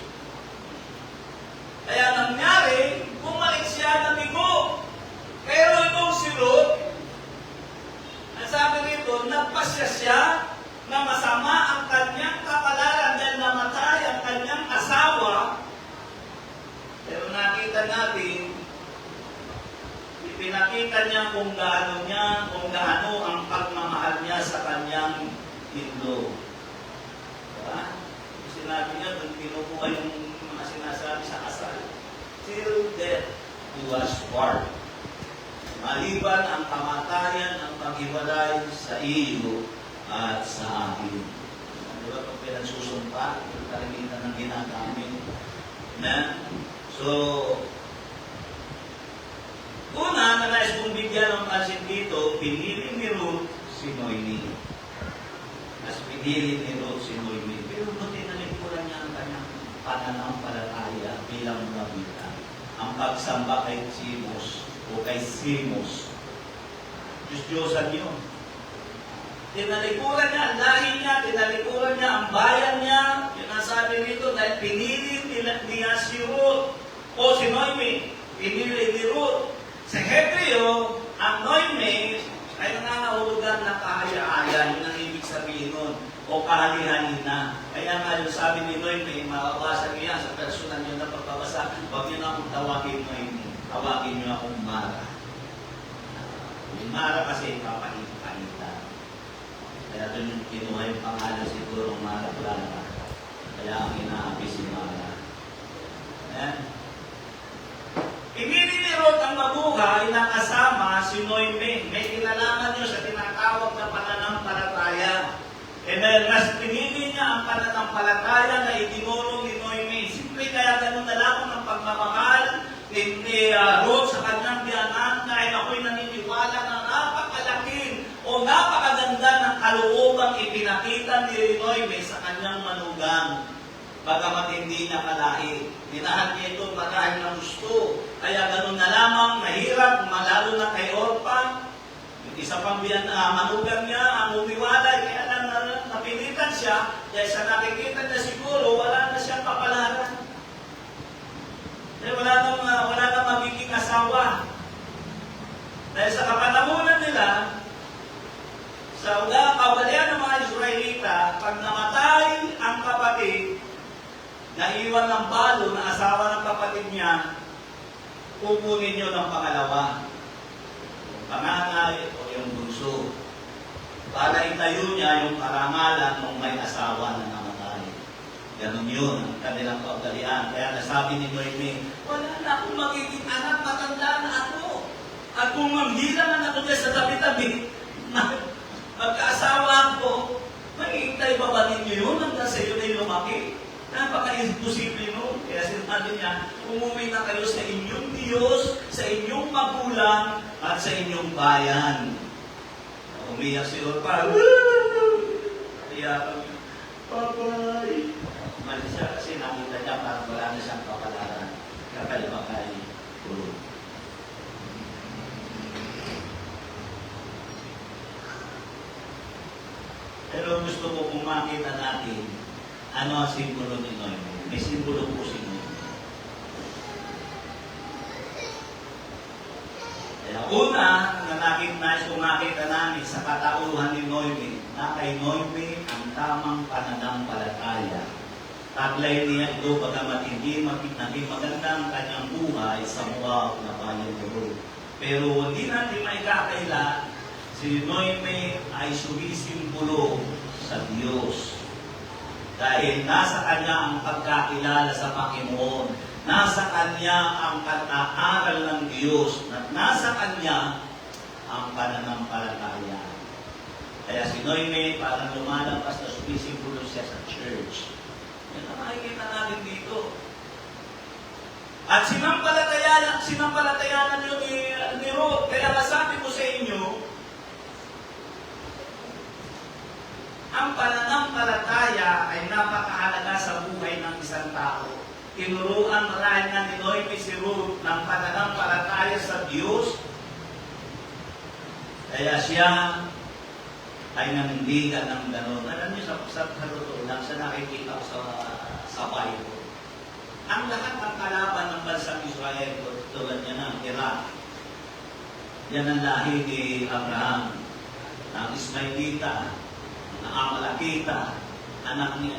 Kaya nangyari, bumalik siya ng bigo. Pero itong si Ruth, ang sabi rito, nagpasya siya na masama ang kanyang kapalaran dahil namatay ang kanyang asawa. Pero nakita natin, ipinakita niya kung gaano ang pagmamahal niya sa kanyang indo. Diba? Sinabi niya, kung kinukuha yung mga sinasabi sa kasal, till death do us part. Maliban ang kamatayan, ang paghiwalay sa iyo at sa akin. Di ba pag pinagsusumpa, yung karamihan ng ginagamit. So, una, na nais kong bigyan ng pansin dito, pinili ni Ruth si Noemi. Mas pinili ni Ruth si Noemi. Pero buti na nagpulan niya ang kanyang pananampalataya bilang Levita. Ang pagsamba kay Simos o kay Simos. Diyos-Diyosan yun. Tinalikuran niya ang lahi niya, tinalikuran niya ang bayan niya. Yun ang sabi rito, dahil pinili niya si Ruth o si Noemi. Pinili ni Ruth. Sa Hebreo, ang Noemi ay nangangahulugan na kahaya-aya. Yun ang ibig sabihin nun. O kahalihanin na. Kaya nga yung sabi ni Noemi, mababasa niyo yan sa personal niyo na pagbabasa, huwag niyo na akong tawagin Noemi. Tawagin niyo akong Mara. Yung Mara kasi papalit-palita. Kaya doon yung kinuha yung pangalan siguro ng Mara Clara. Kaya ang inaapi si Mara. Ayan. Pinili ni Ruth ang mabuhay na kasama si Noemi. May kinalaman niyo sa tinatawag na pananampalataya. E dahil mas pinili niya ang pananampalataya na itinulong ni Noemi. Siyempre kaya ganun na lamang ang pagmamahal ni Ruth sa kanyang biyanan dahil ako'y naniniwala na napakalaking o napakaganda ng kalooban ipinakita ni Noemi sa kanyang manugang. Bagamat hindi niya kalahi. Tinahan niya ito marahil na gusto. Kaya ganun na lamang, mahirap, malalo na kay Orpa. Yung isa pang manugang niya, ang umiwalay, kaya lang napilitan siya, dahil sa nakikita niya siguro, wala na siyang kapalaran. Dahil wala nang magiging asawa. Dahil sa kapanahunan nila, sa kawalian ng mga Israelita, pag namatay ang kapatid, naiwan ng balo na asawa ng kapatid niya, kukunin niyo ng pangalawa. Yung panganay o yung bunso. Para itayo niya yung karangalan ng may asawa na namatay. Ganon yun ang kanilang kaugalian. Kaya nasabi ni Noemi, wala na akong magiging anak, matanda na ako. At kung manghilangan ako dyan sa tabi-tabi, magkaasawa ako, mahihintay ba ba ninyo yun hanggang sa iyo na lumaki? Napaka-imposible nun. Kaya sinabi niya, umuwi na kayo sa inyong Diyos, sa inyong magulang, at sa inyong bayan. Umiyak si Orpa. Iyak kami. Papay. Umalis siya kasi nakita niya parang wala na siyang kapalaran. Kakalima kay Ruth. Pero gusto ko kung makita natin ano ang simbolo ni Noemi. May simbolo po si Noemi. Kaya una, nais kong makita namin sa katauhan ni Noemi, na kay Noemi ang tamang pananampalataya. Taglay niya ito bagamat hindi naging maganda ang kanyang buhay sa Moab na bayan ni Ruth. Pero hindi natin maikakaila, si Noemi ay sumisimbolo sa Diyos. Dahil nasa kanya ang pagkakilala sa Panginoon, nasa kanya ang pag-aaral ng Diyos, at nasa kanya ang pananampalataya. Kaya si Noemi parang lumalabas na sumisimbolo siya sa church. Yan ang makikita natin dito. At sinampalatayanan nyo ni Ruth. Kaya nasabi ko sa inyo, ang pananampalataya ay napakahalaga sa buhay ng isang tao. Tinuruan marahil nga ni Noemi si Ruth ng pananampalataya sa Diyos. Kaya siya ay nanindigan ng gano'n. Alam niyo, sa totoo lang, sa nakikita ko sa Bible, ang lahat ng kalaban ng bansang Israel, tulad niya ng Iraq, yan ang lahi ni Abraham, ng Ismailita, ng Amalekita, anak ni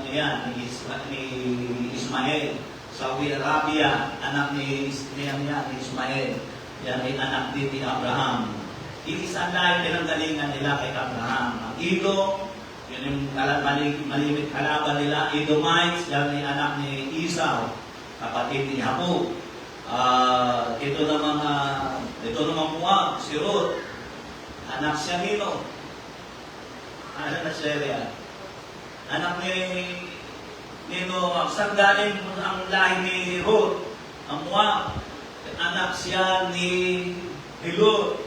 Ismael. Saudi Arabia, anak ni Ismael. Yan ay anak din ni Abraham. Iisa lahi pinanggalingan nila kay Abraham. Ang Edom, yun yung malimit kalaban nila, Edomites, yan ay anak ni Esau, kapatid ni Jacob. Ito naman Moab, si Ruth, anak siya nino. Anak na Syria. Anak ni Nino, saan galing ang lahi ni Ruth? Ang Moab. Anak siya ni Lot.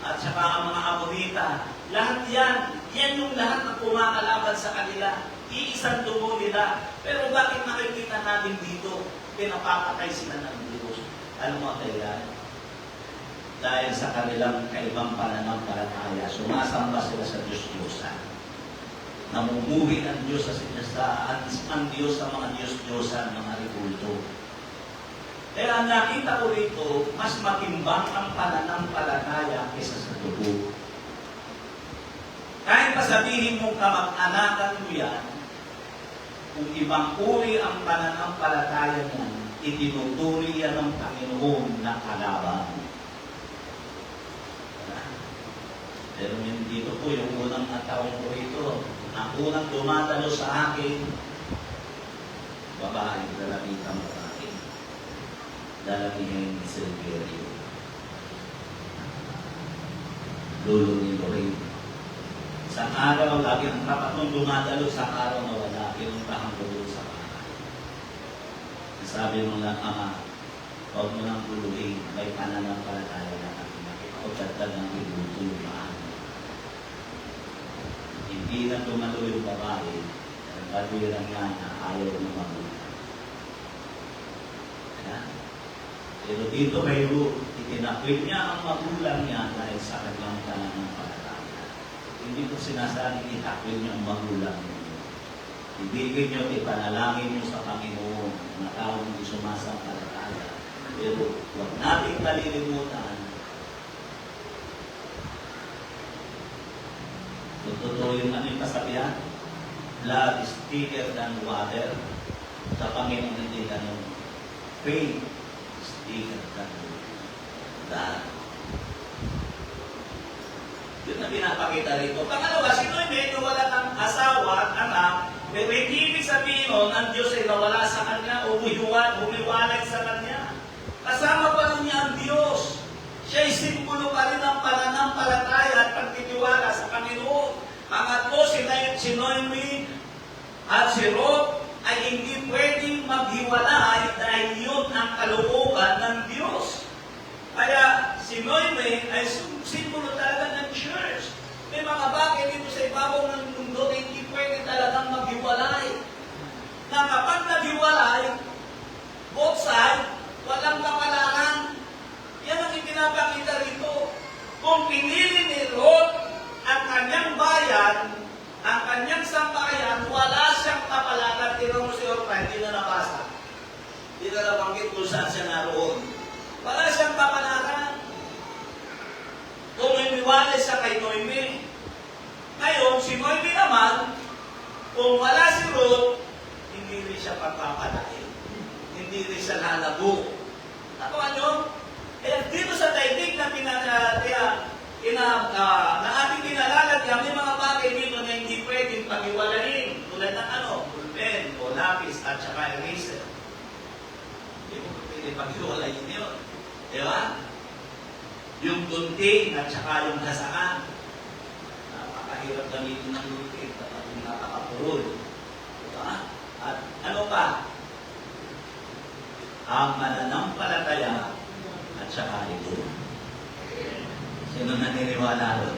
At saka ang mga Amonita. Lahat yan. Yan yung lahat na kumakalaban sa kanila. Iisang dugo nila. Pero bakit nakikita natin dito? Pinapapatay sila ng Diyos. Alam mo kaya? Dahil sa kanilang kaibang pananampalataya, sumasamba sila sa Diyos-Diyosan. Namumuhi ang Diyos ang Diyos sa mga Diyos-Diyosan, mga ribulto. Kaya nakita ko rito, mas matimbang ang pananampalataya kaysa sa dugo. Kahit pa sabihin mong kamag-anakan mo yan, kung ibang uri ang pananampalataya mo, itinuturi yan ng Panginoon na kalaban. Pero dito po, yung unang taong ko ito, ang unang tumatalo sa akin, babae, dalamitang babae. Dalamihin ni Silverio. Lolo ni Lorraine. Sa araw, lagi ang tapat nung dumadalo sa araw na wala, pinuntahan ko doon sa bahay. Sabi nung lang, Ama, huwag mo nang uluhin, may pananampalataya na kami nakikapagdagdag ng ibutulungan. Hindi na tumalo yung babae, ang kadwiran nga na ayaw na magulang. Pero dito kay Ruth, itinakwil niya ang magulang niya dahil sa kanyang pananampalataya. Hindi ko sinasabing itakwil niyo ang magulang niyo. Ibigin niyo, ipanalangin niyo sa Panginoon na tao hindi sumasampalataya. Pero huwag nating kalilimutan. Totoo yung ano yung kasabihan? Blood is thicker than water. Sa Panginoon hindi ganun. Faith is thicker than blood. Yun na pinapakita rito. Pangalawa, sino yung medyo wala ng asawa at anak, pero hindi ibig sabihin nun, ang Diyos ay nawala sa kanya o humiwalay sa kanya. Kasama pa rin niya ang Diyos. Siya ay simbolo pa rin ng pananampalataya at pagtitiwala sa Panginoon. Pangatlo, si Noemi at si Ruth ay hindi pwedeng maghiwalay dahil yun ang kalooban ng Diyos. Kaya si Noemi ay simbolo talaga ng church. May mga bagay dito sa ibabaw ng mundo na hindi pwede talagang maghiwalay. Na kapag naghiwalay, both side, walang kapalaran. Yan ang ipinapakita rito. Kung pinili ni Ruth ang kanyang bayan, ang kanyang sambahayan, wala siyang kapalaran. Tingnan mo si Orpah, hindi na nabasa. Hindi na nabanggit kung saan siya naroon. Wala siyang kapalaran. Kung umiwalay siya kay Noemi. Ngayon, si Noemi naman, kung wala si Ruth, hindi rin siya pagpapalain. Hindi rin siya lalago. Ako ano? Kaya dito sa daigdig na na ating pinalalagyan, may mga bagay dito na hindi pwedeng pag-iwalayin. Tulad ng pulpen o lapis at saka eraser. Hindi mo pwede pag-iwalayin yun. Di ba? Yung gunting at saka yung gasaan. Napakahirap gamitin ng gunting kapag napakapurol. Di ba? At ano pa? Ang mananampalataya at saka ito. Sino naniniwala ron?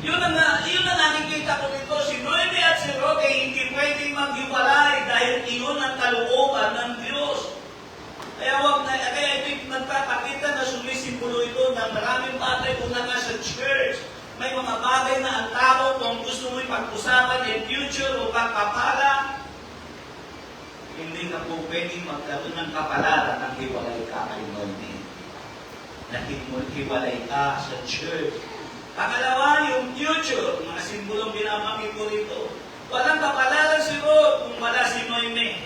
Yun ang nakikita ko dito. Si Noemi at si Ruth ay hindi pwedeng maghiwalay dahil iyon ang kalooban ng Diyos. Kaya ito nagpapakita na sumisimbolo ito ng maraming bagay kung nga sa church. May mga bagay na ang tao kung gusto mo ipag-usapan in future o pagpapala, hindi ka po pwedeng magkaroon ng kapalaran ng hiwalay ka kay Noemi. Hiwalay ka sa church. Pangalawa, yung future, mga simbolong binabangin ko rito. Walang kapalaran si Ruth kung wala si Noemi.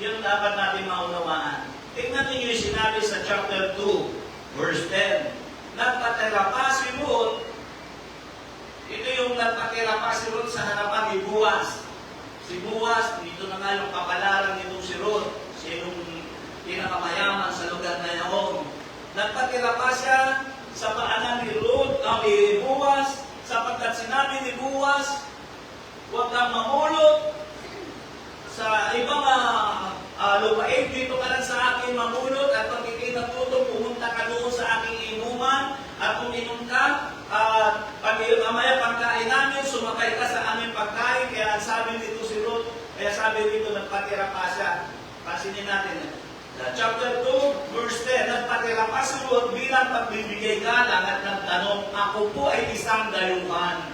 Yun dapat natin maunawaan. Tingnan niyo yung sinabi sa chapter 2, verse 10. Nagpatira pa si Ruth. Ito yung nagpatira pa si Ruth sa harapan ni Boaz. Si Boaz, dito na nga yung kapalaran nitong si Ruth. Siya yung pinakamayaman sa lugar na yaon. Nagpatira pa siya sa paanan ni Ruth, ni Boaz, sapagkat sinabi ni Boaz, huwag kang mamulot sa ibang lupain, dito ka lang sa akin mamulot at pag ikay natuto, pumunta ka doon sa aking inuman at uminom ka pag mamaya pagkain namin, sumakay ka sa aming pagkain. Kaya sabi dito si Ruth, kaya sabi dito nagpatira pa siya. Pansinin natin. Chapter 2, verse 10, nagpatira pa si Ruth bilang pagbibigay galang at nagtanong, ako po ay isang dayuhan.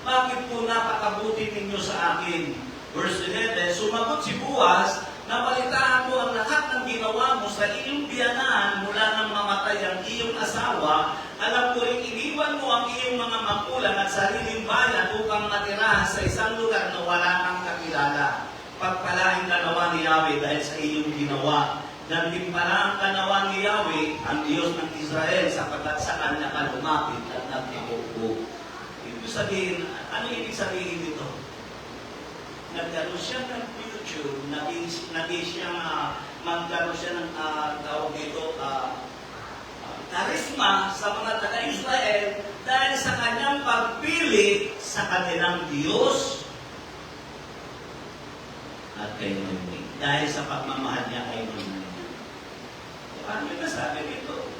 Bakit po napakabuti ninyo sa akin? Verse 11, sumagot si Boaz, napalitaan mo ang lahat ng ginawa mo sa iyong biyanan mula nang mamatay ang iyong asawa. Alam ko rin iniwan mo ang iyong mga magulang at sariling bayan upang matirahan sa isang lugar na wala kang kakilala. Pagpalain ka naman ni Yahweh dahil sa iyong ginawa. Nagtimpalang kanawan ni Yahweh, ang Diyos ng Israel, sapagkat sa kanya ka lumapit at nagtipupo. Ibig sabihin, ano ibig sabihin nito? Nagkaroon siya ng future, naging siya magkaroon siya ng tawag dito, karisma sa mga taga-Israel dahil sa kanyang pagpili sa kanilang Diyos at kay Noemi. Dahil sa pagmamahal niya kay Noemi. Ano yung nasabi nito?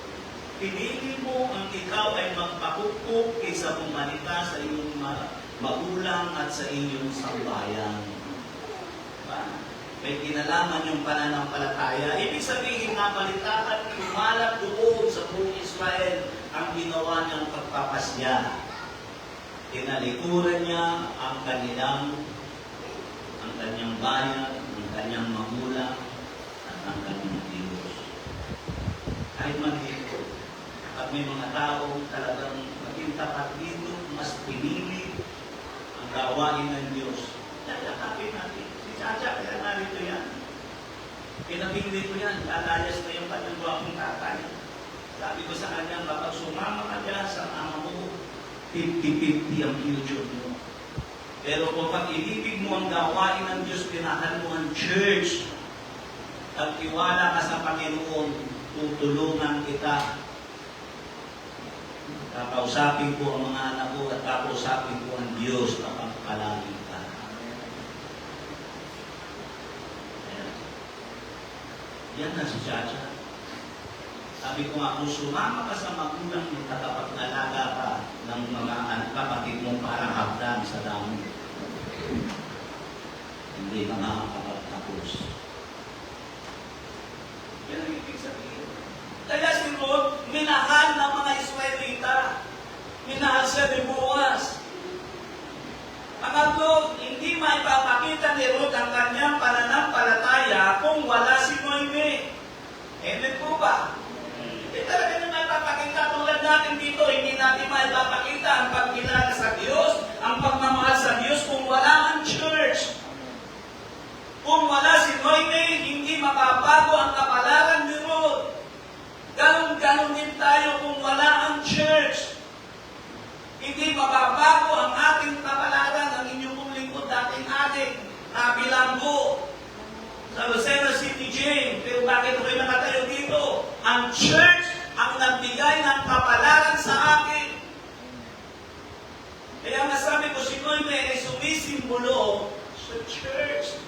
Pinili mo ang ikaw ay magpakupok kaysa pumalita sa iyong magulang at sa iyong sambayan. Diba? May kinalaman yung pananampalataya. Ibig sabihin na palitaan, kumalat doon sa buong Israel ang ginawa niyang pagpapasya. Tinalikuran niya ang kanyang bayan, ang kanyang magulang, at ang kanyang Diyos. Kahit man dito, at may mga tao talagang maging tapat dito, mas pinili ang gawain ng Diyos. Lalakapin natin. Si Chacha, kaya narito yan. Pinapili ko yan. Lalayas na yung kanyang gwapong tatay. Sabi ko sa kanya, kapag sumama ka dyan sa ama mo, 50-50 ang future mo. Pero kapag inibig mo ang gawain ng Diyos, pinahal mo ang church, at iwala ka sa Panginoon, tutulungan kita. Kakausapin ko ang mga anak ko at kakausapin ko ang Diyos na pagpalagin ka. Yan na si Chacha. Sabi ko nga, kung sumama ka sa magulang mo, tagapag-alaga ka ng mga kapatid mong parang hagdan sa dami. Hindi ka makakapagtapos. Yan ang ibig sabihin. Kaya si Ruth, minahal ng mga Israelita. Minahal siya ni Boaz. Pangatlo, hindi maipapakita ni Ruth ang kanyang pananampalataya kung wala si Noemi. Amen po ba? Hindi talaga na maipapakita tulad natin dito. Hindi natin maipapakita ang pagkilala sa Diyos, ang pagmamahal sa Diyos kung wala ang church. Kung wala si Noemi, hindi mababago ang kapalaran ni Ruth. Ganon din tayo kung wala ang church. Hindi mababago ang ating kapalaran, ang inyong pong lingkod dating ating nabilanggo sa Lucena City Jail. Pero bakit ako'y nakatayo dito? Ang church ang nagbigay ng kapalaran sa akin. Kaya masabi ko, si Noemi ay sumisimbolo sa church.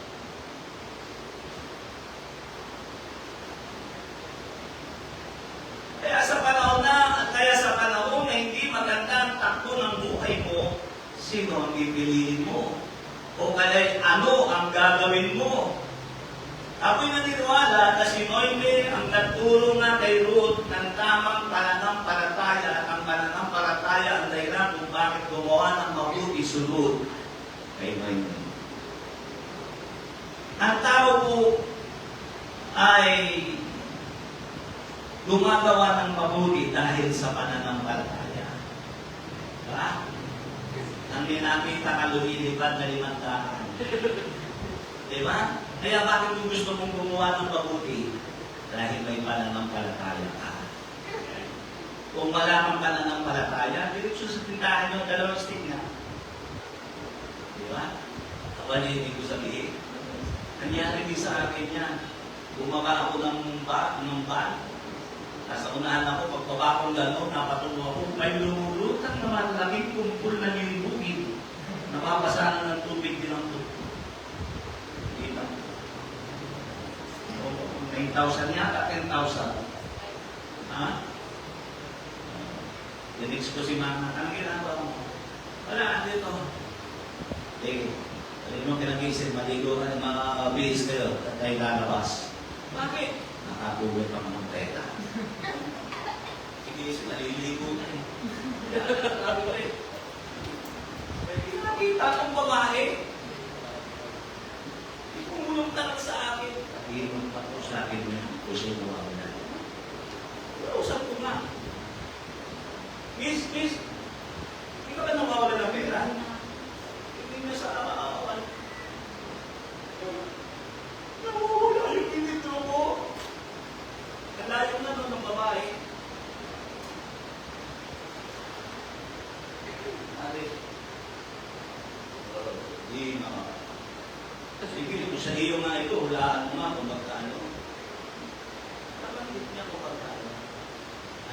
Kaya sa panahon na hindi maganda ang takbo ng buhay mo, sino ang pipiliin mo? O kaya ano ang gagawin mo? Ako'y naniniwala na si Noemi ang nagturo nga kay Ruth ng tamang pananampalataya at ang pananampalataya ang dahilan kung bakit gumawa ng mabuti sunod kay Noemi. Ang tao po ay gumagawa ng mabuti dahil sa pananampalataya. Diba? Ang ninakita ka lumilipad na 500. Diba? Kaya bakit kung gusto mong gumawa ng mabuti? Dahil may pananampalataya ka. Kung wala kang pananampalataya, diretso sa tindahan yung 2 stick na. Diba? Ako na hindi ko sabihin. Nangyari din sa akin yan. Gumawa ako ng ban. Nasa unahan ako, pagbaba kong gano'n, napatungo ako, may lumulutang na malaking kumpul na nilibugin. Napapasanan ng tubig din ang tubig. Hindi na. 9,000 yata, 10,000. Ha? Dinex ko si Mama, anong ginagawa mo? Wala, dito. Eh, alam mo kinagising, maligo ka, mabihis kayo, at tayo lalabas. Bakit? Nakabugot ako ng teta. Sige, naliligo na eh. Sabi ko eh, may nakita akong babae. Ipumulong tanong sa akin. Iinom pa ko sa akin niya, kasi nawawala. Usap ko nga. Miss, hindi ka ba nawawala ng pera? Hindi na sa nawawala yung inito mo. hulaan mo nga kung magkano. Nabanggit niya kung magkano.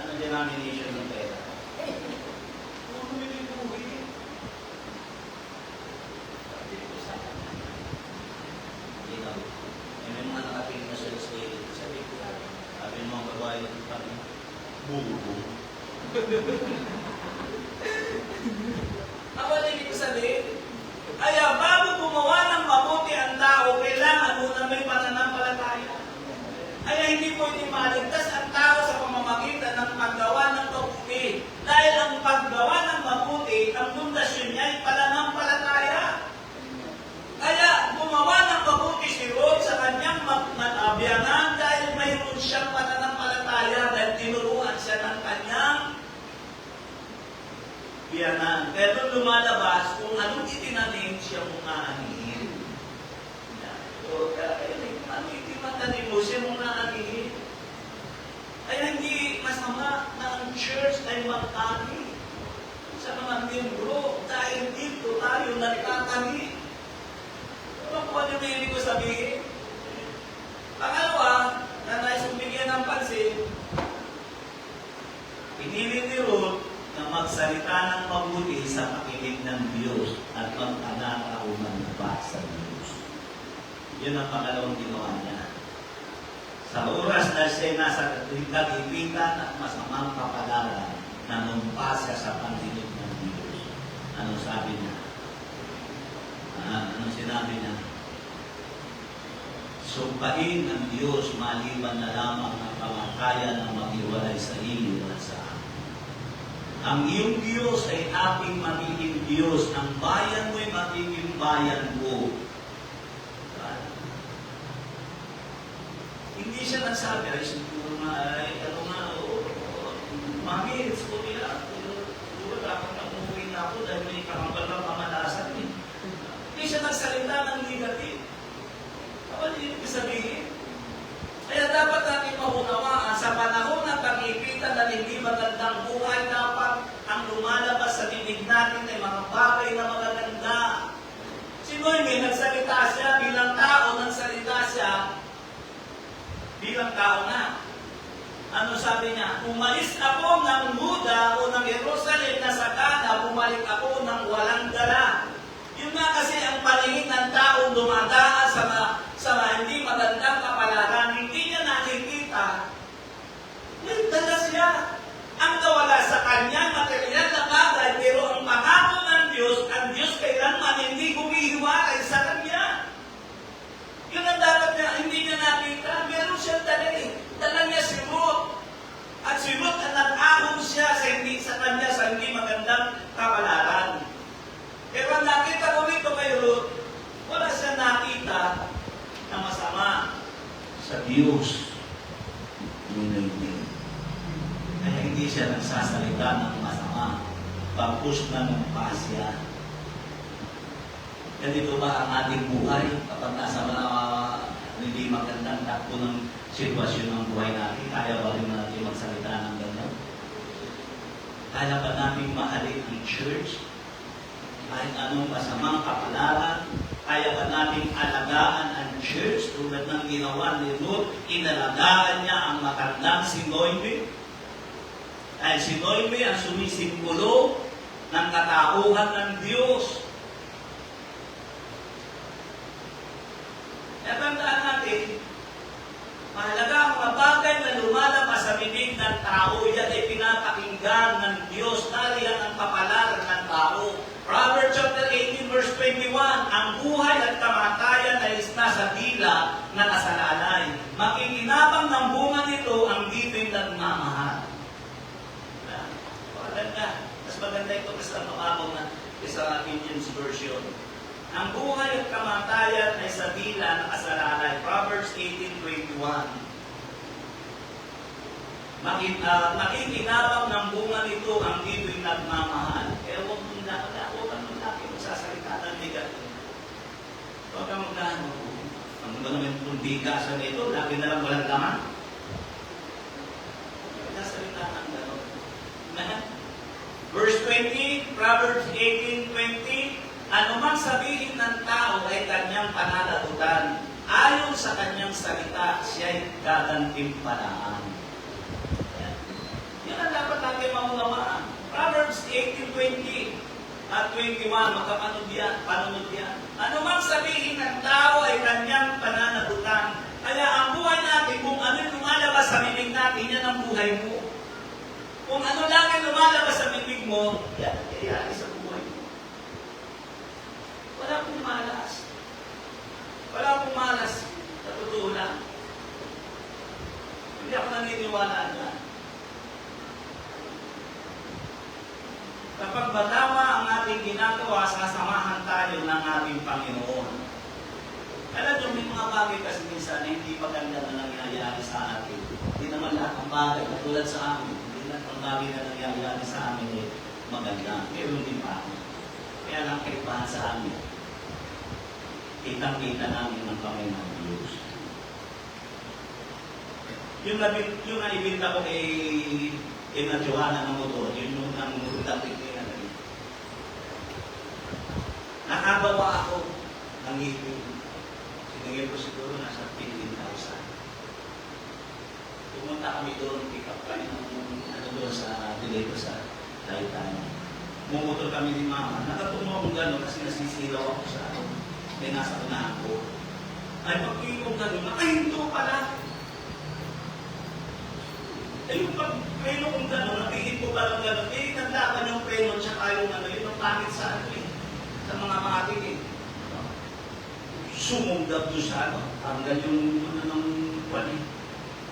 Anong denomination ng pera? Kung bumili buhay. Sabi ko sa kanya. You know, may mga nakatingin na sa eskwela. Sabi ko, sabi mo ang babae ng kami, bubo. Ako na ibig sabihin, kaya bago gumawa ng mabuti ang tao, kailangan muna may pananampalataya. Kaya hindi pwede maligtas ang tao sa pamamagitan ng paggawa ng mabuti. Dahil ang paggawa ng mabuti, ang pundasyon niya ay pananampalataya. Kaya gumawa ng mabuti si Ruth sa kanyang biyanan dahil mayroon siyang pananampalataya dahil tinuruan siya ng kanyang biyanan. Pero lumalabas kung anong itinanim siya mong aanihin. So, ano itinanim mo siya mong aanihin? Kaya hindi masama na ang church ay mag-ani sa mga membro dahil dito tayo nagtatani. Ano po ano yung ibig ko sabihin? Pangalawa, na nais kong bigyan ng pansin, pinili ni Ruth na magsalita ng mabuti sa pakinig ng Diyos at magpanakaw ng pa sa Diyos. Yun ang pangalawang ginawa niya. Sa oras na siya nasa kagipitan at masamang kapalaran, nanumpa siya sa pandinig ng Diyos. Anong sabi niya? Anong sinabi niya? Sumpain ng Diyos maliban na lamang ang kamatayan na maghiwalay sa iyo at sa akin. Ang iyong Diyos ay aking magiging Diyos. Ang bayan mo ay magiging bayan ko. Hindi siya nagsabi, ay siguro nga, mami, it's ko nila. Siguro dapat na umuwi na ako dahil may kakambal ng pamalasan. Hindi siya nagsalita ng negative. Kapag hindi sabihin, kaya dapat natin maunawaan sa panahon ng pag-ipitan na hindi magandang buhay, dapat ang lumalabas sa bibig natin ay mga bagay na magaganda. Si Noemi, nagsalita siya bilang tao, nagsalita siya bilang tao na. Ano sabi niya? Umalis ako ng Juda o ng Jerusalem na sakana, bumalik ako ng walang dala. Yun nga kasi ang paningin ng tao dumadaan sa hindi magandang kapalaran, hindi niya nakikita. May dala siya. Ang nawala sa kanya, material na bagay, pero ang pangako ng Diyos, ang Diyos kailanman hindi humihiwalay sa kanya. Yun ang dapat niya, hindi niya nakita. Meron siyang dala eh. Dala niya si Ruth. At si Ruth, nag-ahon siya sa kanya sa hindi magandang kapalaran. Pero ang nakita ko rito kay Ruth, wala siya nakita na masama sa Diyos. Hindi. Kaya hindi siya nagsasalita ng masama. Pagpus na ng pasya. Ganito ba ang ating buhay kapag nasa mga hindi magandang takbo ng sitwasyon ng buhay natin? Kaya ba rin natin magsalita ng ganyan? Kaya ba natin mahalin ang church? Kahit anong masamang kapalaran, kaya ba natin alagaan ang church tulad ng ginawa ni Ruth? Inalagaan niya ang matandang si Noemi. Dahil si Noemi ang sumisimbolo ng katauhan ng Diyos. Kaya tandaan natin, mahalaga ang mga bagay na lumalabas sa bibig ng tao, yan ay pinapakinggan ng Diyos. Nariyan ang kapalaran ng tao. Proverbs chapter 18 verse 21, ang buhay at kamatayan ay nasa dila na nasalalay. Makikinabang ng bunga nito ang dito'y nagmamahal. Maganda. Mas maganda ito kasi ang mababaw na sa King James Version. Ang buhay at kamatayan ay sa dila na kasalalay. Proverbs 18:21. Makikinabang ng bunga nito ang dito'y nagmamahal. Kaya huwag mong laki magsasalita ng negative. Huwag kang magkano. Ang ba naman kung bigasan ito, laki na lang walang laman. Magsasalita ng gano'n. Verse 20, Proverbs 18:20, ano man sabihin ng tao ay kanyang pananagutan. Ayon sa kanyang salita, siya'y gagantimpalaan. Yan. Yan ang dapat natin maunawaan. Proverbs 18:20 at 21, magkapanod yan, panunod yan. Ano mang sabihin ng tao ay kanyang pananagutan. Kaya ang buhay natin, kung ano lumalabas sa bibig natin, yan ang buhay mo. Kung ano lang ay lumalabas sa bibig mo, yan ang kayari sa buhay mo. Wala pong malas. Wala pong malas. Sa totoo lang. Hindi ako naniniwala na. Kapag matama ang ating ginagawa, sasamahan tayo ng ating Panginoon. Alam nyo, may mga bagay kasi minsan na hindi maganda na nangyayari sa atin. Hindi naman lahat ng bagay, katulad sa amin, hindi lahat ng bagay na nangyayari sa amin ay maganda. Pero hindi pa. Kaya lang kaibahan sa amin. Kitang-kita namin ng Panginoon Diyos. Yung naibinta ko kay na Johanna ng motor, yun yung ang dapit niya na rin. Nakabawa ako ng ngipin. Sinigil ko siguro nasa 15,000. Pumunta kami doon, pick up kami ng doon sa delay ko sa Taytay. Mumutol kami ni Mama. Nakatungo akong gano'n kasi nasisilaw ako sa may nasa unahan ko. Ay, pag-iwi kong gano'n, ay, ito pala. Eh, yung pag-preno kong gano'n, napigit ko palang gano'n, eh, naglaban yung preno, tsaka yung ano, yun ang pangit sa ano eh, sa mga matik eh. Sumugdap doon sa ano, tanggal yung ano ng kwan eh.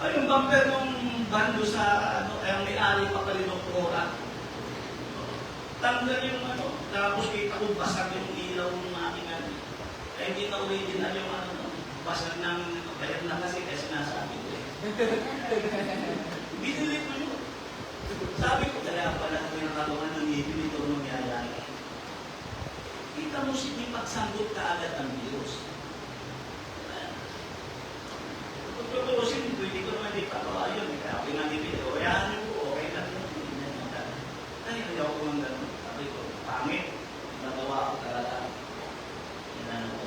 Ay, yung bumper ng bando sa ano, ay ang may-ari pa pa rin ng Cora. Tanggal yung ano, tapos kita ko basag yung ilaw ng aking ano. Eh, hindi na original yung ano, basag ng bayad na kasi sinasabi ko eh. Binili ko yun. Sabi ko, kaya pala kung nakagawa ng ngipin, ito nangyayari. Kita mo hindi magsanggol ka agad ang Diyos. Kung tutusin, pwede ko naman di pagawa yun. Kaya pinangipin ko, kaya ano ko, okay lang yun. Ay, hindi ako mang gano'n. Sabi ko, pangit. Nagawa ko talaga. Inano ko.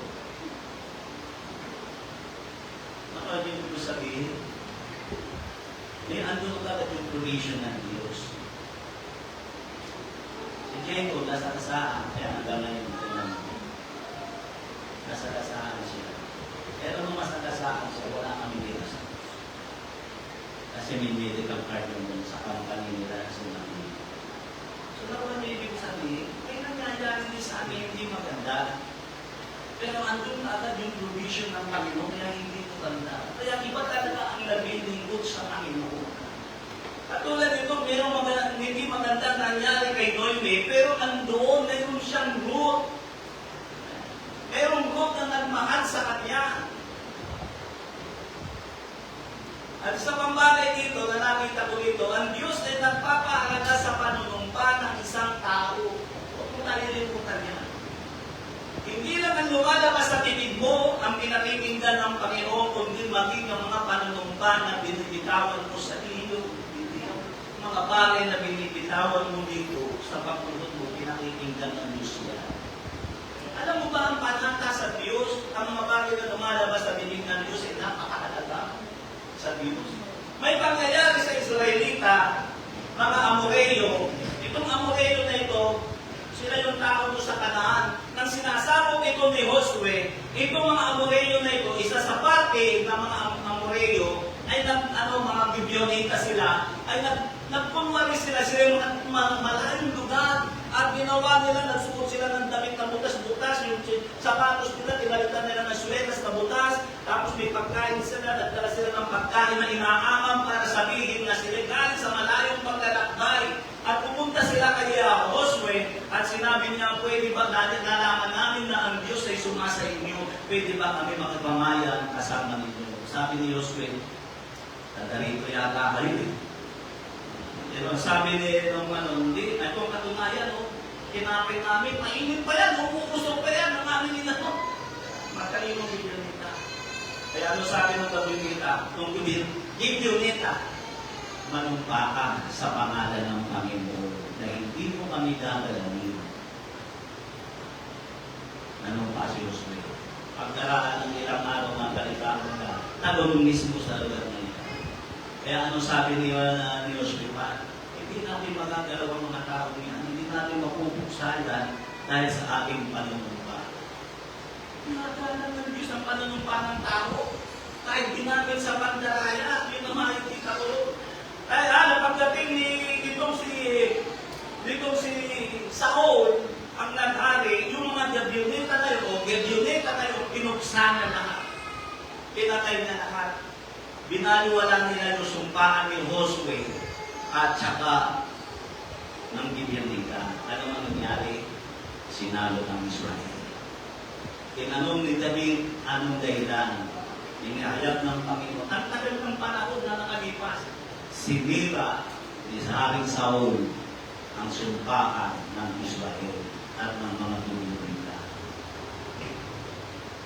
Nakagin ko sabihin, may andun agad yung provision ng Diyos. Si Jacob, nasa kasaan, kaya hanggang ngayon, nasa kasaan siya. Pero nung nasa kasaan siya, wala kami dito sa Diyos. Kasi may medical card yung sa company nila sa namin. So, nakuha niyo ibig sabihin, may nangyayari din sa amin hindi maganda. Pero andun agad yung provision ng Panginoon, kaya hindi maganda. Kaya iba talaga ang lingkod sa Panginoon. Katulad nito, mayroong hindi maganda nangyari kay Noemi, pero andoon, mayroon siyang root. Mayroong root na nagmahal sa kanya. At sa pambagay dito, na nakita ko dito, ang Diyos ay nagpapahalaga sa panunumpa ng isang tao. Huwag mo nalilimutan yan. Hindi lang ang lumalabas sa bibig mo ang pinakikinggan ng Panginoon, kundi maging ang mga panunumpa na binibitawan mo sa iyo. Hindi ang mga bagay na binibitawan mo dito sa pagpunod mo, pinakikinggan ng Diyos yan. Alam mo ba ang panata sa Diyos, ang mga bagay na lumalabas sa bibig ng Diyos ay napakahalaga sa Diyos. May pangyayari sa Israelita, mga Amoreyo. Itong Amoreyo na ito, sila yung tao doon sa Kanaan. Nang sinasabog ito ni Josue, itong mga Amoreyo na ito, isa sa parte ng mga Amoreyo, ay mga Gibeonita sila, ay nagpunwari sila yung malayong lugar, at ginawa nila, nagsuot sila ng damit na butas-butas, yung sapatos nila, tinalitan nila ng swetas na butas, tapos may pagkain sila, nagdala sila ng pagkain na inaamam para sabihin na sila galing sa malayong paglalakbay. At pumunta sila kay Josue at sinabi niya, pwede ba nalaman namin na ang Diyos ay sumasa inyo? Pwede ba kami makipamayan kasama ninyo? Sabi ni Josue, tadarito yata kayo eh. Pero sabi ni hindi, itong katunayan, kinapin namin, mainit pa yan, umuusok pa yan, ang amin nila to. Matalinong Gibeonita. Kaya ano sabi ng Gibeonita? Nung Gibeonita, manumpa ka sa pangalan ng Panginoon na hindi mo kami gagalangin. Nanumpa si Josue. pagdaraan ng ilang araw na balitaan ka, nagawin mismo sa lugar na ito. Kaya ano sabi ni Joshua? Hindi natin magagalaw ang mga tao niyan, hindi natin mapupuksayan dahil sa ating panunumpa. Pinagagalang ng Diyos ang panunumpa ng tao. Kahit ginamit sa pandaraya, yun ang makikita ko. Kaya pagdating ditong si Saul, ang naghari, yung mga Gibeonita na yun, pinuksan na lahat. Pinatay na lahat. Binaliwalan nila yung sumpaan ni Josue at saka ng Gibeonita. Ano ang nangyari? Sinalo ng Israel. Tinanong ni David, anong dahilan? Inihayag ng Panginoon. Ang tagal ng panahon na nakalipas. Sinira ni sa aking Saul ang sumpaan ng Israel at ng mga Gibeonita.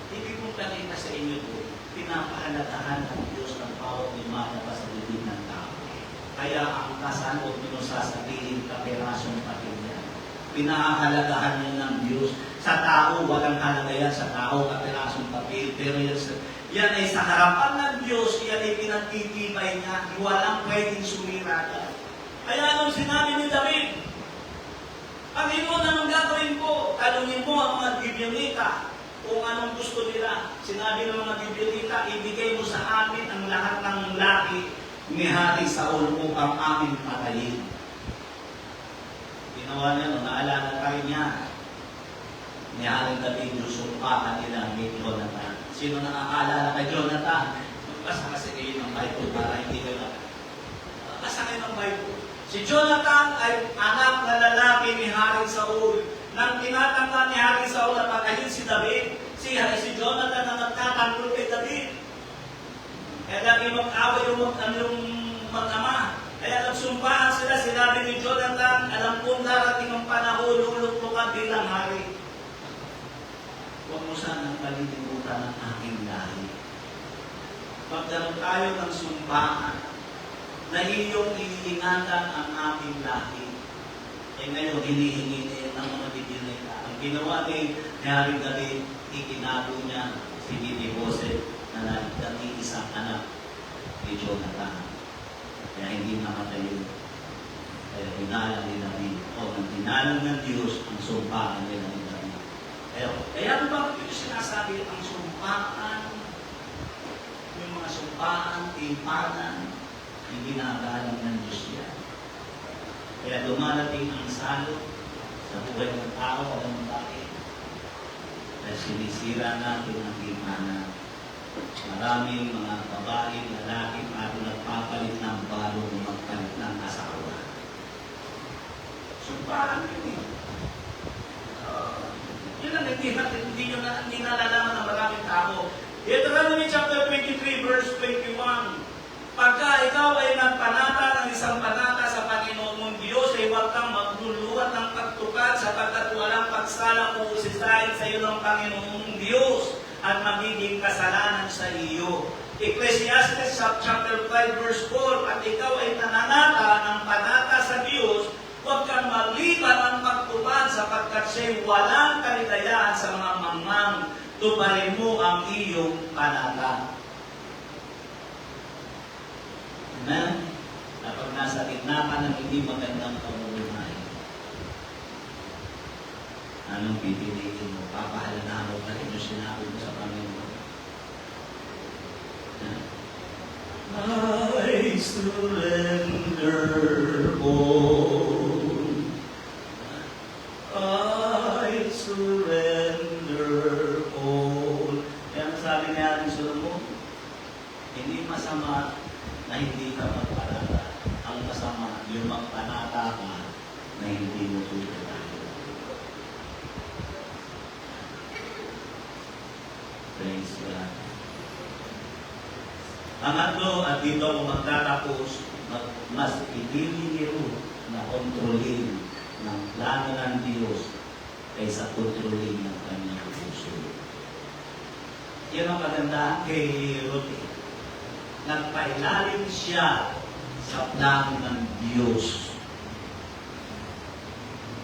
Ibig kong pakita sa inyo po, pinapahalagahan ng Diyos ang bawat lumalabas sa bibig ng tao. Kaya ang kasanod nyo sasabihin kaperasong patinyan. Pinahahalagahan niya ng Diyos. Sa tao, walang halaga yan sa tao, kaperasong papel. Pero yan ay sa harapan ng Diyos, yan ay pinagtitibay niya. Walang pwedeng sumira ka. Kaya nung sinabi ni David, Panginoon, anong gagawin ko? Tanungin mo ang mga Gibeonita kung anong gusto nila. Sinabi ng mga Gibeonita, ibigay mo sa amin ang lahat ng laki ni Hari Saul upang amin patayin. Ginawa niya, naalala tayo niya. Ni Haring David, yung sumpahan nila ni Jonathan. Sino nakakaalala kay Jonathan? Basta kasi kayo ng Bible para hindi ko na. Basta kayo ng Bible. Si Jonathan ay anak na lalaki ni Haring Saul. Nang tinatangka ni Haring Saul na patayin si David, si Jonathan ang nagtatanggol kay David. Kaya lagi mag-away yung mag-ama. Kaya nagsumpahan sila, sinabi ni Jonathan, alam kong darating ang panahon, luluklo ka bilang hari. Huwag mo sanang palilimutan ang aking lahi. Magkaroon tayo ng sumpahan na iyong iingatan ang aking lahi. Eh ngayon, hinihingi niya ng mga Gibeonita. Ang ginawa ni Haring David, ikinago niya si Mephibosheth na isang anak ni Jonathan. Kaya hindi namatay yun. Kaya hinalang ni David. O nang hinalang ng Diyos ang sumpahan nila ni David. Kaya ano ba ito sinasabi? Ang sumpaan, yung mga sumpaan, timpanan, hindi ginagalang ng Diyos yan. Kaya dumarating ang salo sa buhay ng tao o ng bakit. Dahil sinisira natin ang timpanan. Maraming mga babae, lalaki, para nagpapalit ng balo o magpalit ng asawa. Sumpaan yun eh. Yun ang hindi nalalaman ng maraming tao. Deuteronomy chapter 23 verse 21. Pagka ikaw ay nagpanata ng isang panata sa Panginoon mong Diyos, ay huwag kang magluluwat ng pagtukad sapagkat walang pagsala o usisain sa iyo ng Panginoon mong Diyos at magiging kasalanan sa iyo. Ecclesiastes chapter 5 verse 4. At ikaw ay nananata ng panata sa Diyos, huwag kang maliban ang pagtupad sapagkat siya'y walang kaligayahan sa mga mangmang. Tuparin mo ang iyong panata. Amen? Kapag nasa gitna ka ng hindi magandang pamumuhay, anong pipiliin mo? Papahalagahan mo pa rin yung sinabi mo sa Panginoon. I surrender all. I surrender all. Kaya sabi ni Haring Solomon, hindi masama na hindi ka magpanata. Ang masama, yung magpanata ka na hindi mo tutulahin. Praise God. Pangatlo, at dito ako magtatapos, mas ipili na kontrolin ng plano ng Diyos kaysa kontrolin ng kanyang puso. Yan ang maganda kay Ruth. Nagpailalim siya sa plano ng Diyos.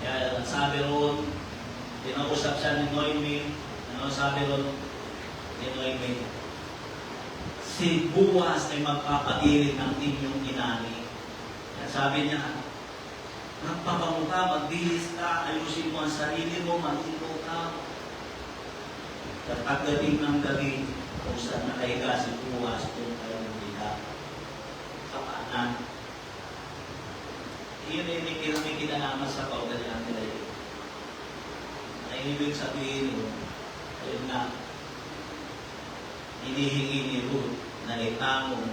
Kaya sabi ron, tinausap siya ni Noemi, sabi ron, May si Boaz ay magpapagiling ng inyong inani. Kaya sabi niya, magpabango ka, magbihis ka, ayusin mo ang sarili mo, mag-ilo ka. At pagdating ng gabi, kung saan nakahiga si Boaz, kung kayo nabila, sa kanan. Iyon ay may kinalaman sa kaugalian nila yun. Ay ibig sabihin yun, ayun na, hinihingi ni Ruth na itangon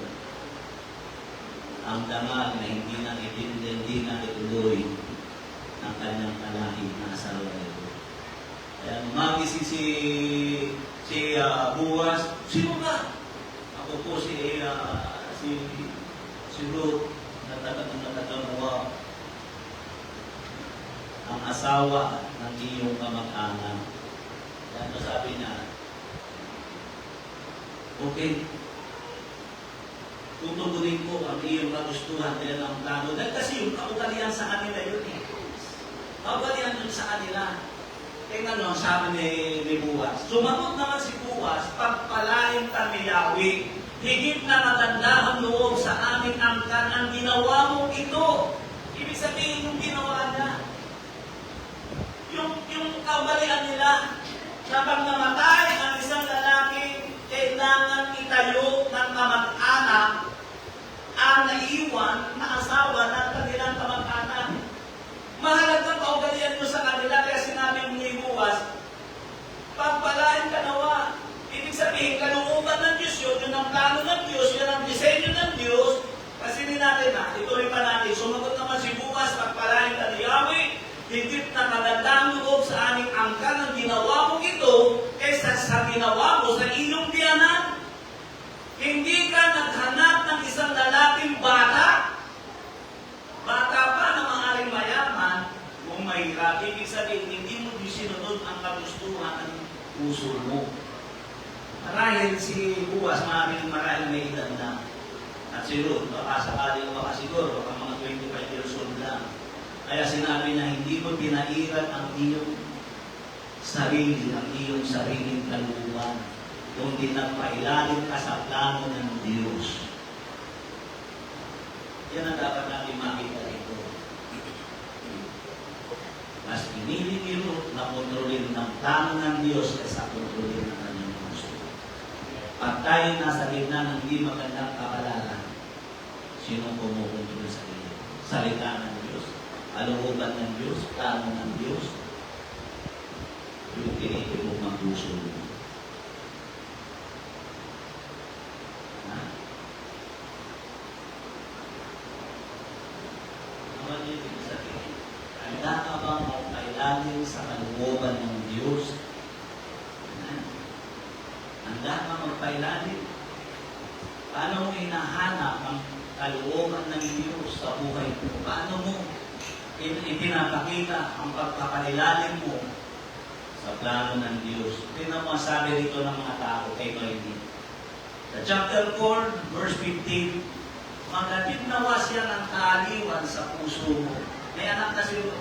ang dangal na hindi na ituloy ng kanyang kalahi na asawa nito. Kaya magising si Boaz, sino ba? Ako po si Ruth, natatamuha ang asawa ng iyong kamag-anak. Kaya sabi niya, okay, tutugunin ko ang iyong kagustuhan dahil ang plano. Dahil kasi yung kaugalian sa kanila yun eh. Kaugalian yun sa kanila. Tingnan nyo ang sabi ni Boaz. Sumagot naman si Boaz, pagpalain kami Yahweh. Higit na maganda ang loob sa amin angkan ang ginawa mong ito. Ibig sabihin yung ginawa niya. Yung kaugalian nila, na pag namatay ang isang lalaki, kailangan itayo ng kamag-anak ang naiwan na asawa ng kanilang kamag-anak. Mahalagang kaugalian mo sa kanila, kaya sinabi ni Boaz, pagpalain ka nawa. Ibig sabihin, kalooban ng Diyos yun, yun ang plano ng Diyos, yun ang disenyo ng Diyos. Kasi natin na, ituloy pa natin. Sumagot naman si Boaz, pagpalain ka ni Yahweh, higit na magandang loob sa aming angkan ang ginawa mong ito kaysa sa ginawa mo sa iyong biyanan. Hindi ka naghanap ng isang lalaking bata. Bata pa na maaaring mayaman kung mahirap. Ibig sabihin, hindi mo sinunod ang kagustuhan ng puso mo. Marahil si Boaz, marahil may edad na. At si Ruth, baka sakaling siguro, baka mga 25 years old lang. Kaya sinabi na hindi mo pinairan ang iyong sariling kaluluwan, kundi nagpailalim ka sa plano ng Diyos. Yan ang dapat natin makita ito. Mas pinili ni Ruth na kontrolin ng plano ng Diyos kaysa kontrolin ng kanyang gusto. Pag tayo nasa gitna ng hindi magandang kapalaran, sino kumukontrol sa iyo? Salita ng Diyos, kalooban ng Diyos, plano ng Diyos, yung tinitip mo mag-gusto mo. Naman yun yung sabihin. Handa ka bang magpailalim sa kalooban ng Diyos? Handa ka magpailalim? Paano mo hinahanap ang kalooban ng Diyos sa buhay mo? Paano mo ipinapakita ang pagpapailalim mo sa plano ng Diyos? Tingnan mo ang sabi rito ng mga tao kay Noemi. Sa chapter 4, verse 15, magatid nawa siya ng kaaliwan sa puso mo. May anak na siya.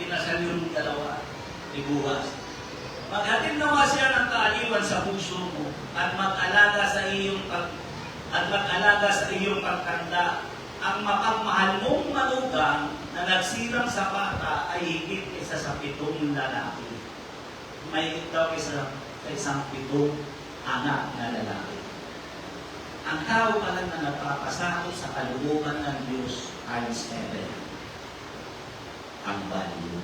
Pinasal yung dalawa ni Boaz. Maghatid nawa siya ng kaaliwan sa puso mo at mag-alaga sa iyong pagtanda. Ang mapagmahal mong manugang na nagsilang sa bata ay higit isa sa 7 lalaki. May daw isa sa isang 7 anak na lalaki. Ang tao pala na napapasakot sa kalooban ng Diyos times 7. Ang value.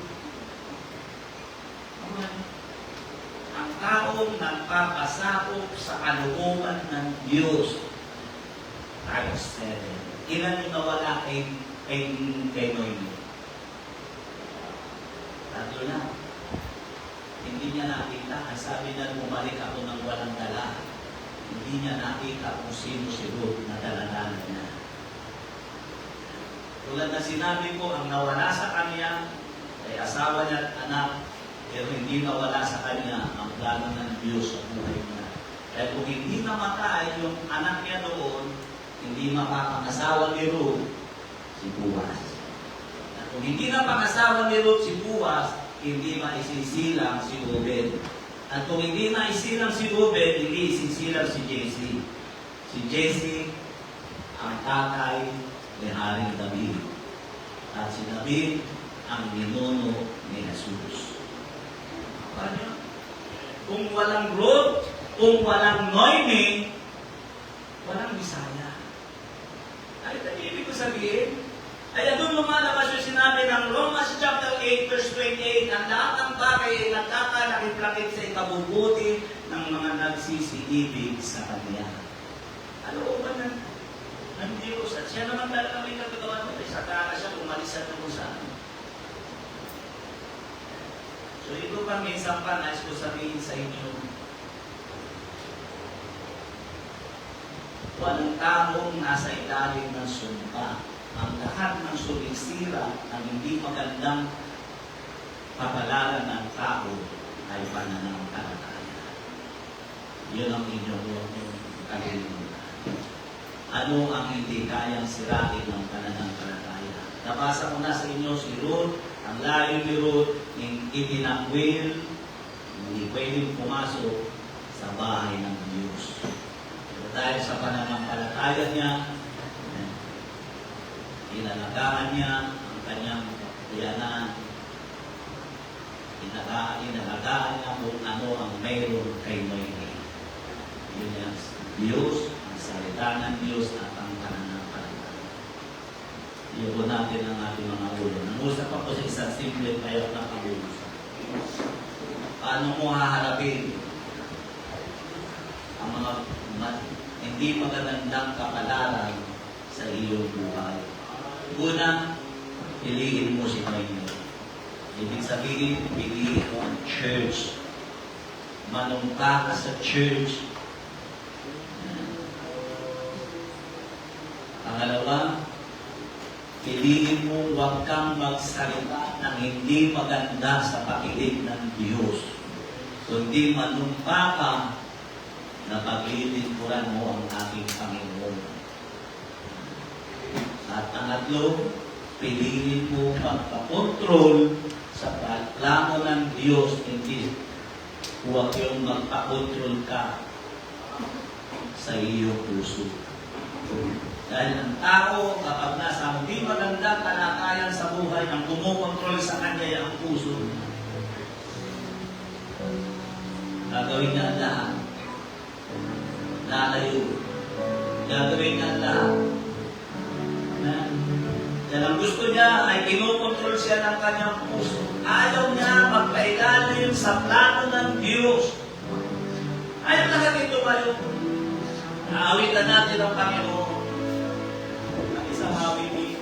Ang taong nagpapasakop sa kalooban ng Diyos times 7. Ilan yung nawala kay Noemi? 3 na. Hindi niya nakita. Ang sabi niya, bumalik ako ng walang dala. Hindi niya nakita kung sino si Ruth na dala-dala niya. Tulad na sinabi ko, ang nawala sa kanya ay asawa niya at anak, pero hindi nawala sa kanya ang plano ng Diyos sa buhay niya. Kaya kung hindi namatay yung anak niya doon, hindi mapapangasawa ni Ruth si Boaz. At kung hindi na pangasawa ni Ruth si Boaz, hindi maisisilang si Obed At kung hindi naisilang si Ruben, hindi isisilang si Jesse. Si Jesse, ang tatay ni Haring David. At si David, ang ninuno ni Jesus. Paano? Kung walang Ruth, kung walang Noemi, walang Bisaya. Ay, ibig ko sabihin, kaya doon lumalabas yung sinabi ng Romans chapter 8 verse 28, ang lahat ng bagay ay nagkakalakit-lakit sa ikabubuti ng mga nagsisiibig sa Kanya. Ano ba ng Diyos? At siya naman talaga may kagagawa mo. Sa kaya siya umalis at kung saan. So ito pa minsan pa nais ko sabihin sa inyo. Walang taong nasa ilalim ng sumpa. Ang lahat ng sumisira ng hindi magandang kapalaran ng tao ay pananampalataya. Yun ang inyong kalimutan. Ano ang hindi kayang sirain ng pananampalataya? Nabasa ko na sa inyo si Ruth, ang layo ni Ruth, itinakwil, hindi pwedeng pumasok sa bahay ng Diyos. Pero dahil sa pananampalataya niya, inalagaan niya ang kanyang kuyanan. Inalagaan niya kung ano ang mayroon kay Noemi. Yun ang Diyos, ang salita ng Diyos at ang pananampalataya. Iyon natin ang ating mga ulo. Nangusap ako sa isang simple kayo na pag-uusap. Paano mo haharapin ang mga hindi magandang kapalaran sa iyong buhay? Una, piliin mo si Noemi. Ibig sabihin, piliin mo ang church. Manungka ka sa church. Pangalawa, piliin mo huwag kang magsalita ng hindi maganda sa pakilig ng Diyos. Kundi manungka ka na paglilingkuran mo ang aking Panginoon. At pangatlo, piliin mo magpakontrol sa plano ng Diyos, hindi huwag yung magpakontrol ka sa iyong puso. Dahil ang tao, kapag nasa hindi magandang kalakayan sa buhay, ang kumukontrol sa kanya ay ang puso. Gagawin niya ang lahat. Lalayo. Gagawin niya ang lahat. Yan ang gusto niya ay kinukontrol siya ng kanyang puso. Ayaw niya magpailalim sa plano ng Diyos. Ayaw na natin tumayo. Naawitan natin ang Panginoon. Ang isang awit dito.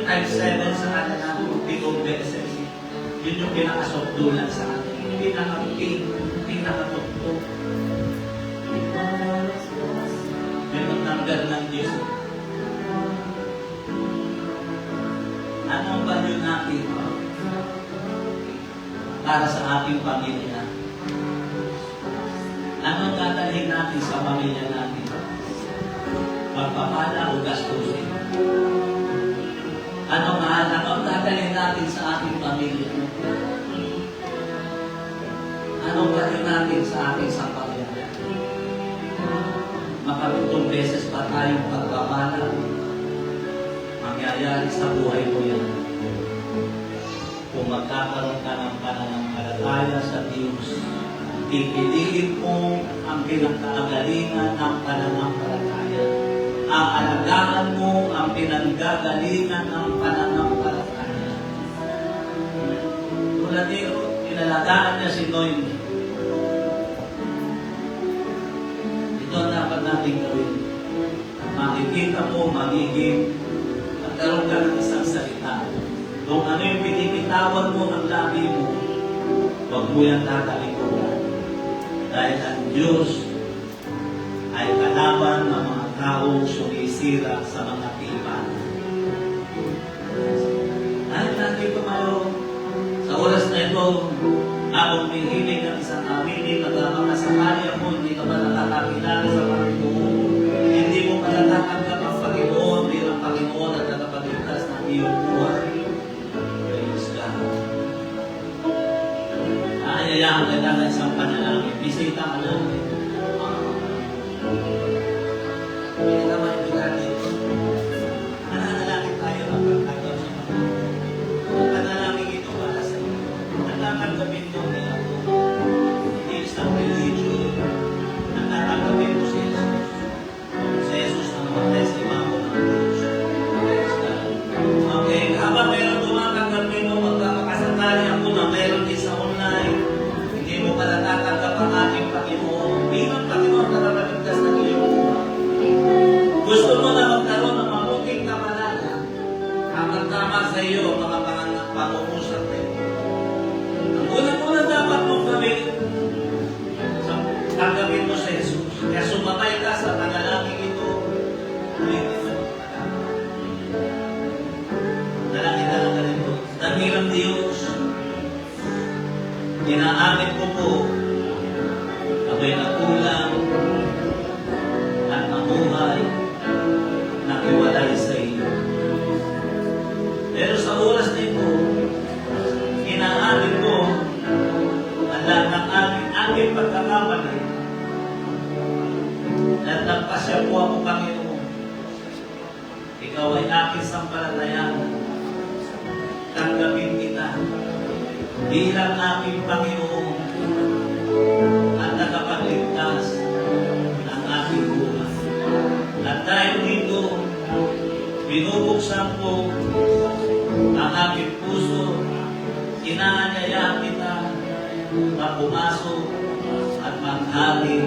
Times 7 sa kanila, pitong beses. Yun yung pinakasokdulan sa atin. Pinakatokto. Yun ang tanggal ng Diyos. Ano ang value natin para sa ating pamilya? Ano ang dadalhin natin sa pamilya natin? Pagpapala o gastusin? Ano ang dadalhin natin sa ating pamilya? Anong gawin natin sa ating sampayan? Makatutong beses pa tayong pagpapala. Mangyayari sa buhay mo yan. Kung magkakaroon ka ng pananampalataya sa Diyos, pipiliin mo ang pinagkagalingan ng pananampalataya. Aalagaan mo ang pinanggagalingan ng pananampalataya. Tulad ni Ruth, inalagaan niya si Noemi. Ito ang dapat natin gawin. Makikita mo, magiging magkaroon ka ng isang salita. Kung ano yung pinipitawan mo ang labi mo, huwag mo yan tatalikuran. Dahil ang Diyos ay kalaban ng mga taong sumisira sa mga tipan. Dahil nandito kayo, sa oras na ito, habang may hiling ng isang aminin, magkakasakali ako, hindi ka ba nakakakilala sa Panginoon? Hindi mo pa natatanggap ang Panginoon bilang Panginoon at tagapagligtas ng iyong buhay. Praise God. Ayayahan ka na ng isang panalangin. Bisita ka lang. Hindi naman yung bigat dito. Mananalangin tayo ang pagkakaw sa Panginoon. Ang panalangin ito para sa iyo. Natatanggapin mo niya ako. Hindi isang religion. Natatanggapin mo si Jesus. Si Jesus na namatay sa imago ng Diyos. Praise God. Okay, habang mayroon tumatanggapin mo, magkakasakali ako na mayroon din sa online. Hindi mo pa natatanggap ang ating Panginoon. Bilang Panginoon na nakaligtas ng iyong buhay. Gusto mo na magkaroon ng mabuting kamalala. Ang magtama sa iyo, mga pangungusap na ito. Ang unang-unang dapat mong gawin, tanggapin mo sa Jesus. Kaya sumabay ka sa panalangin ito, ulitin mo. Dalangin na lang ka rin. Dakilang Diyos, inaamin ko po, ako'y nakulang at nabuhay, nakiwalay sa iyo. Pero sa oras na ito, inaamin ko ang lahat ng aking pagkakamali at nagpasya po ako, Panginoon. Ikaw ay aking sampalatayan. Tanggapin kita bilang aking Panginoon at tagapagligtas ng aking buhay. At dahil dito, binubuksan ko ang aking puso, inaanyaya kita na pumasok at maghali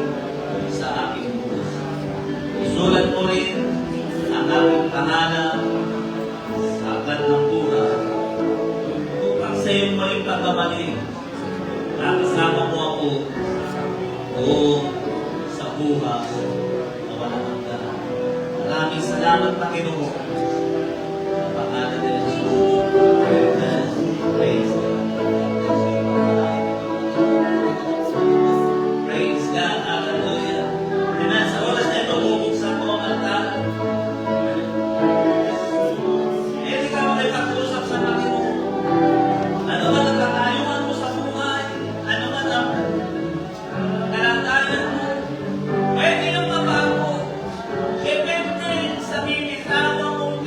sa aking buhay. Isulat mo rin ang aking pangalan sa aklat ng buhay upang sa iyong maling pagkabalik, nakasama mo ako o sa buhay na walang hanggan. Maraming salamat, Panginoon. Sa pangalan ni Jesus. Amen. Praise God. Praise God. Hallelujah. Amen. Sa oras na ito, bubuksan ko ang altar. Hindi ka mo nagpag-usap sa Panginoon. Ano ba ang kakayuhan mo sa buhay? Ano ba ang kalagayan mo? Pwede nang mabago. Depende sa binitawan mong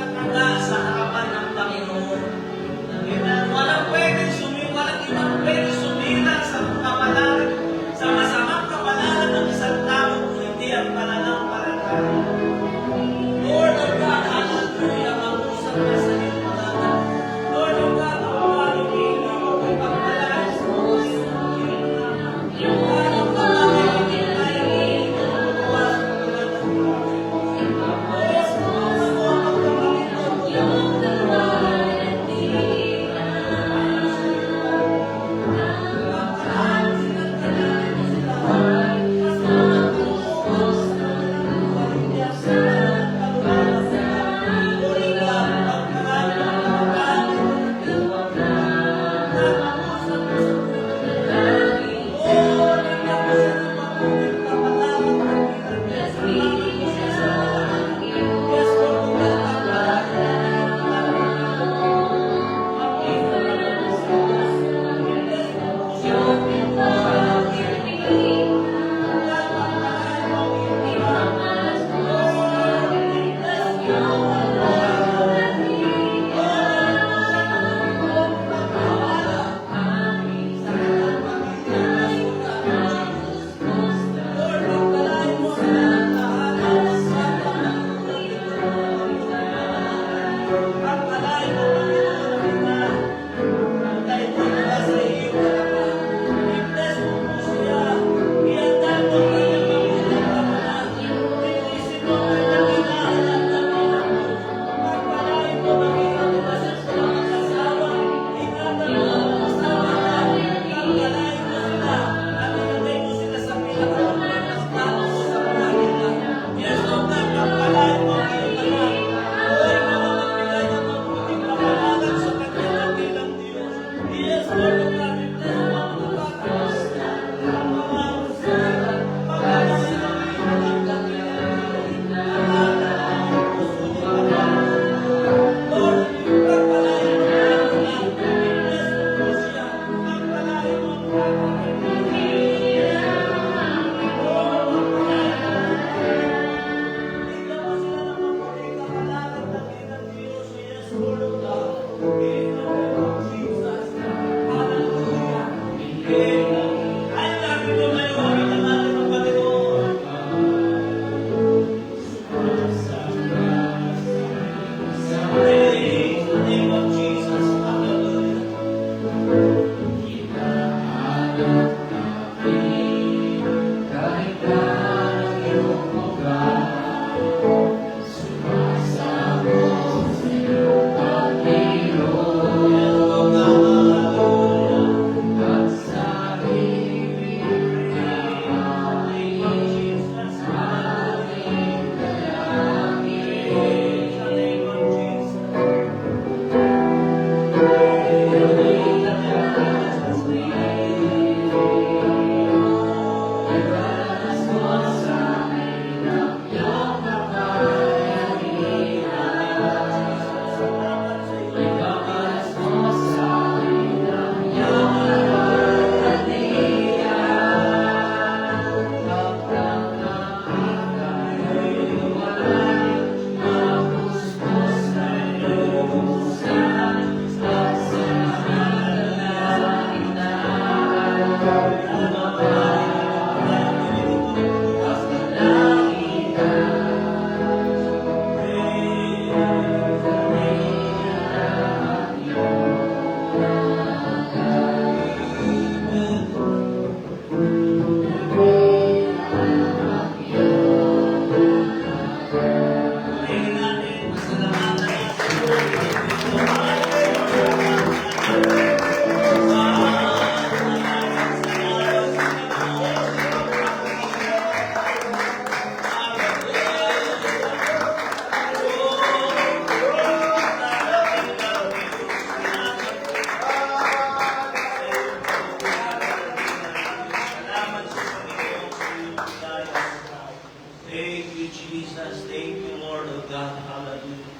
Thank you, Jesus. Thank you, Lord of God. Hallelujah.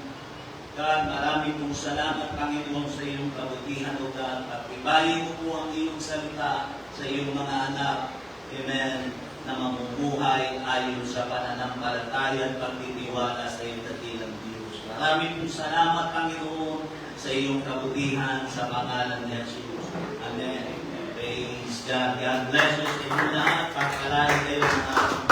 God, marami pong salamat, Panginoon, sa iyong kabutihan, O God. At ibayin mo po ang iyong salita sa iyong mga anak. Amen. Na mamumuhay ayon sa pananampalataya at pagtitiwala sa iyong dakilang Diyos. Marami pong salamat, Panginoon, sa iyong kabutihan sa pangalan ni Jesus. Amen. Praise God. God bless us sa inyo lahat. Pagpalain kayo ng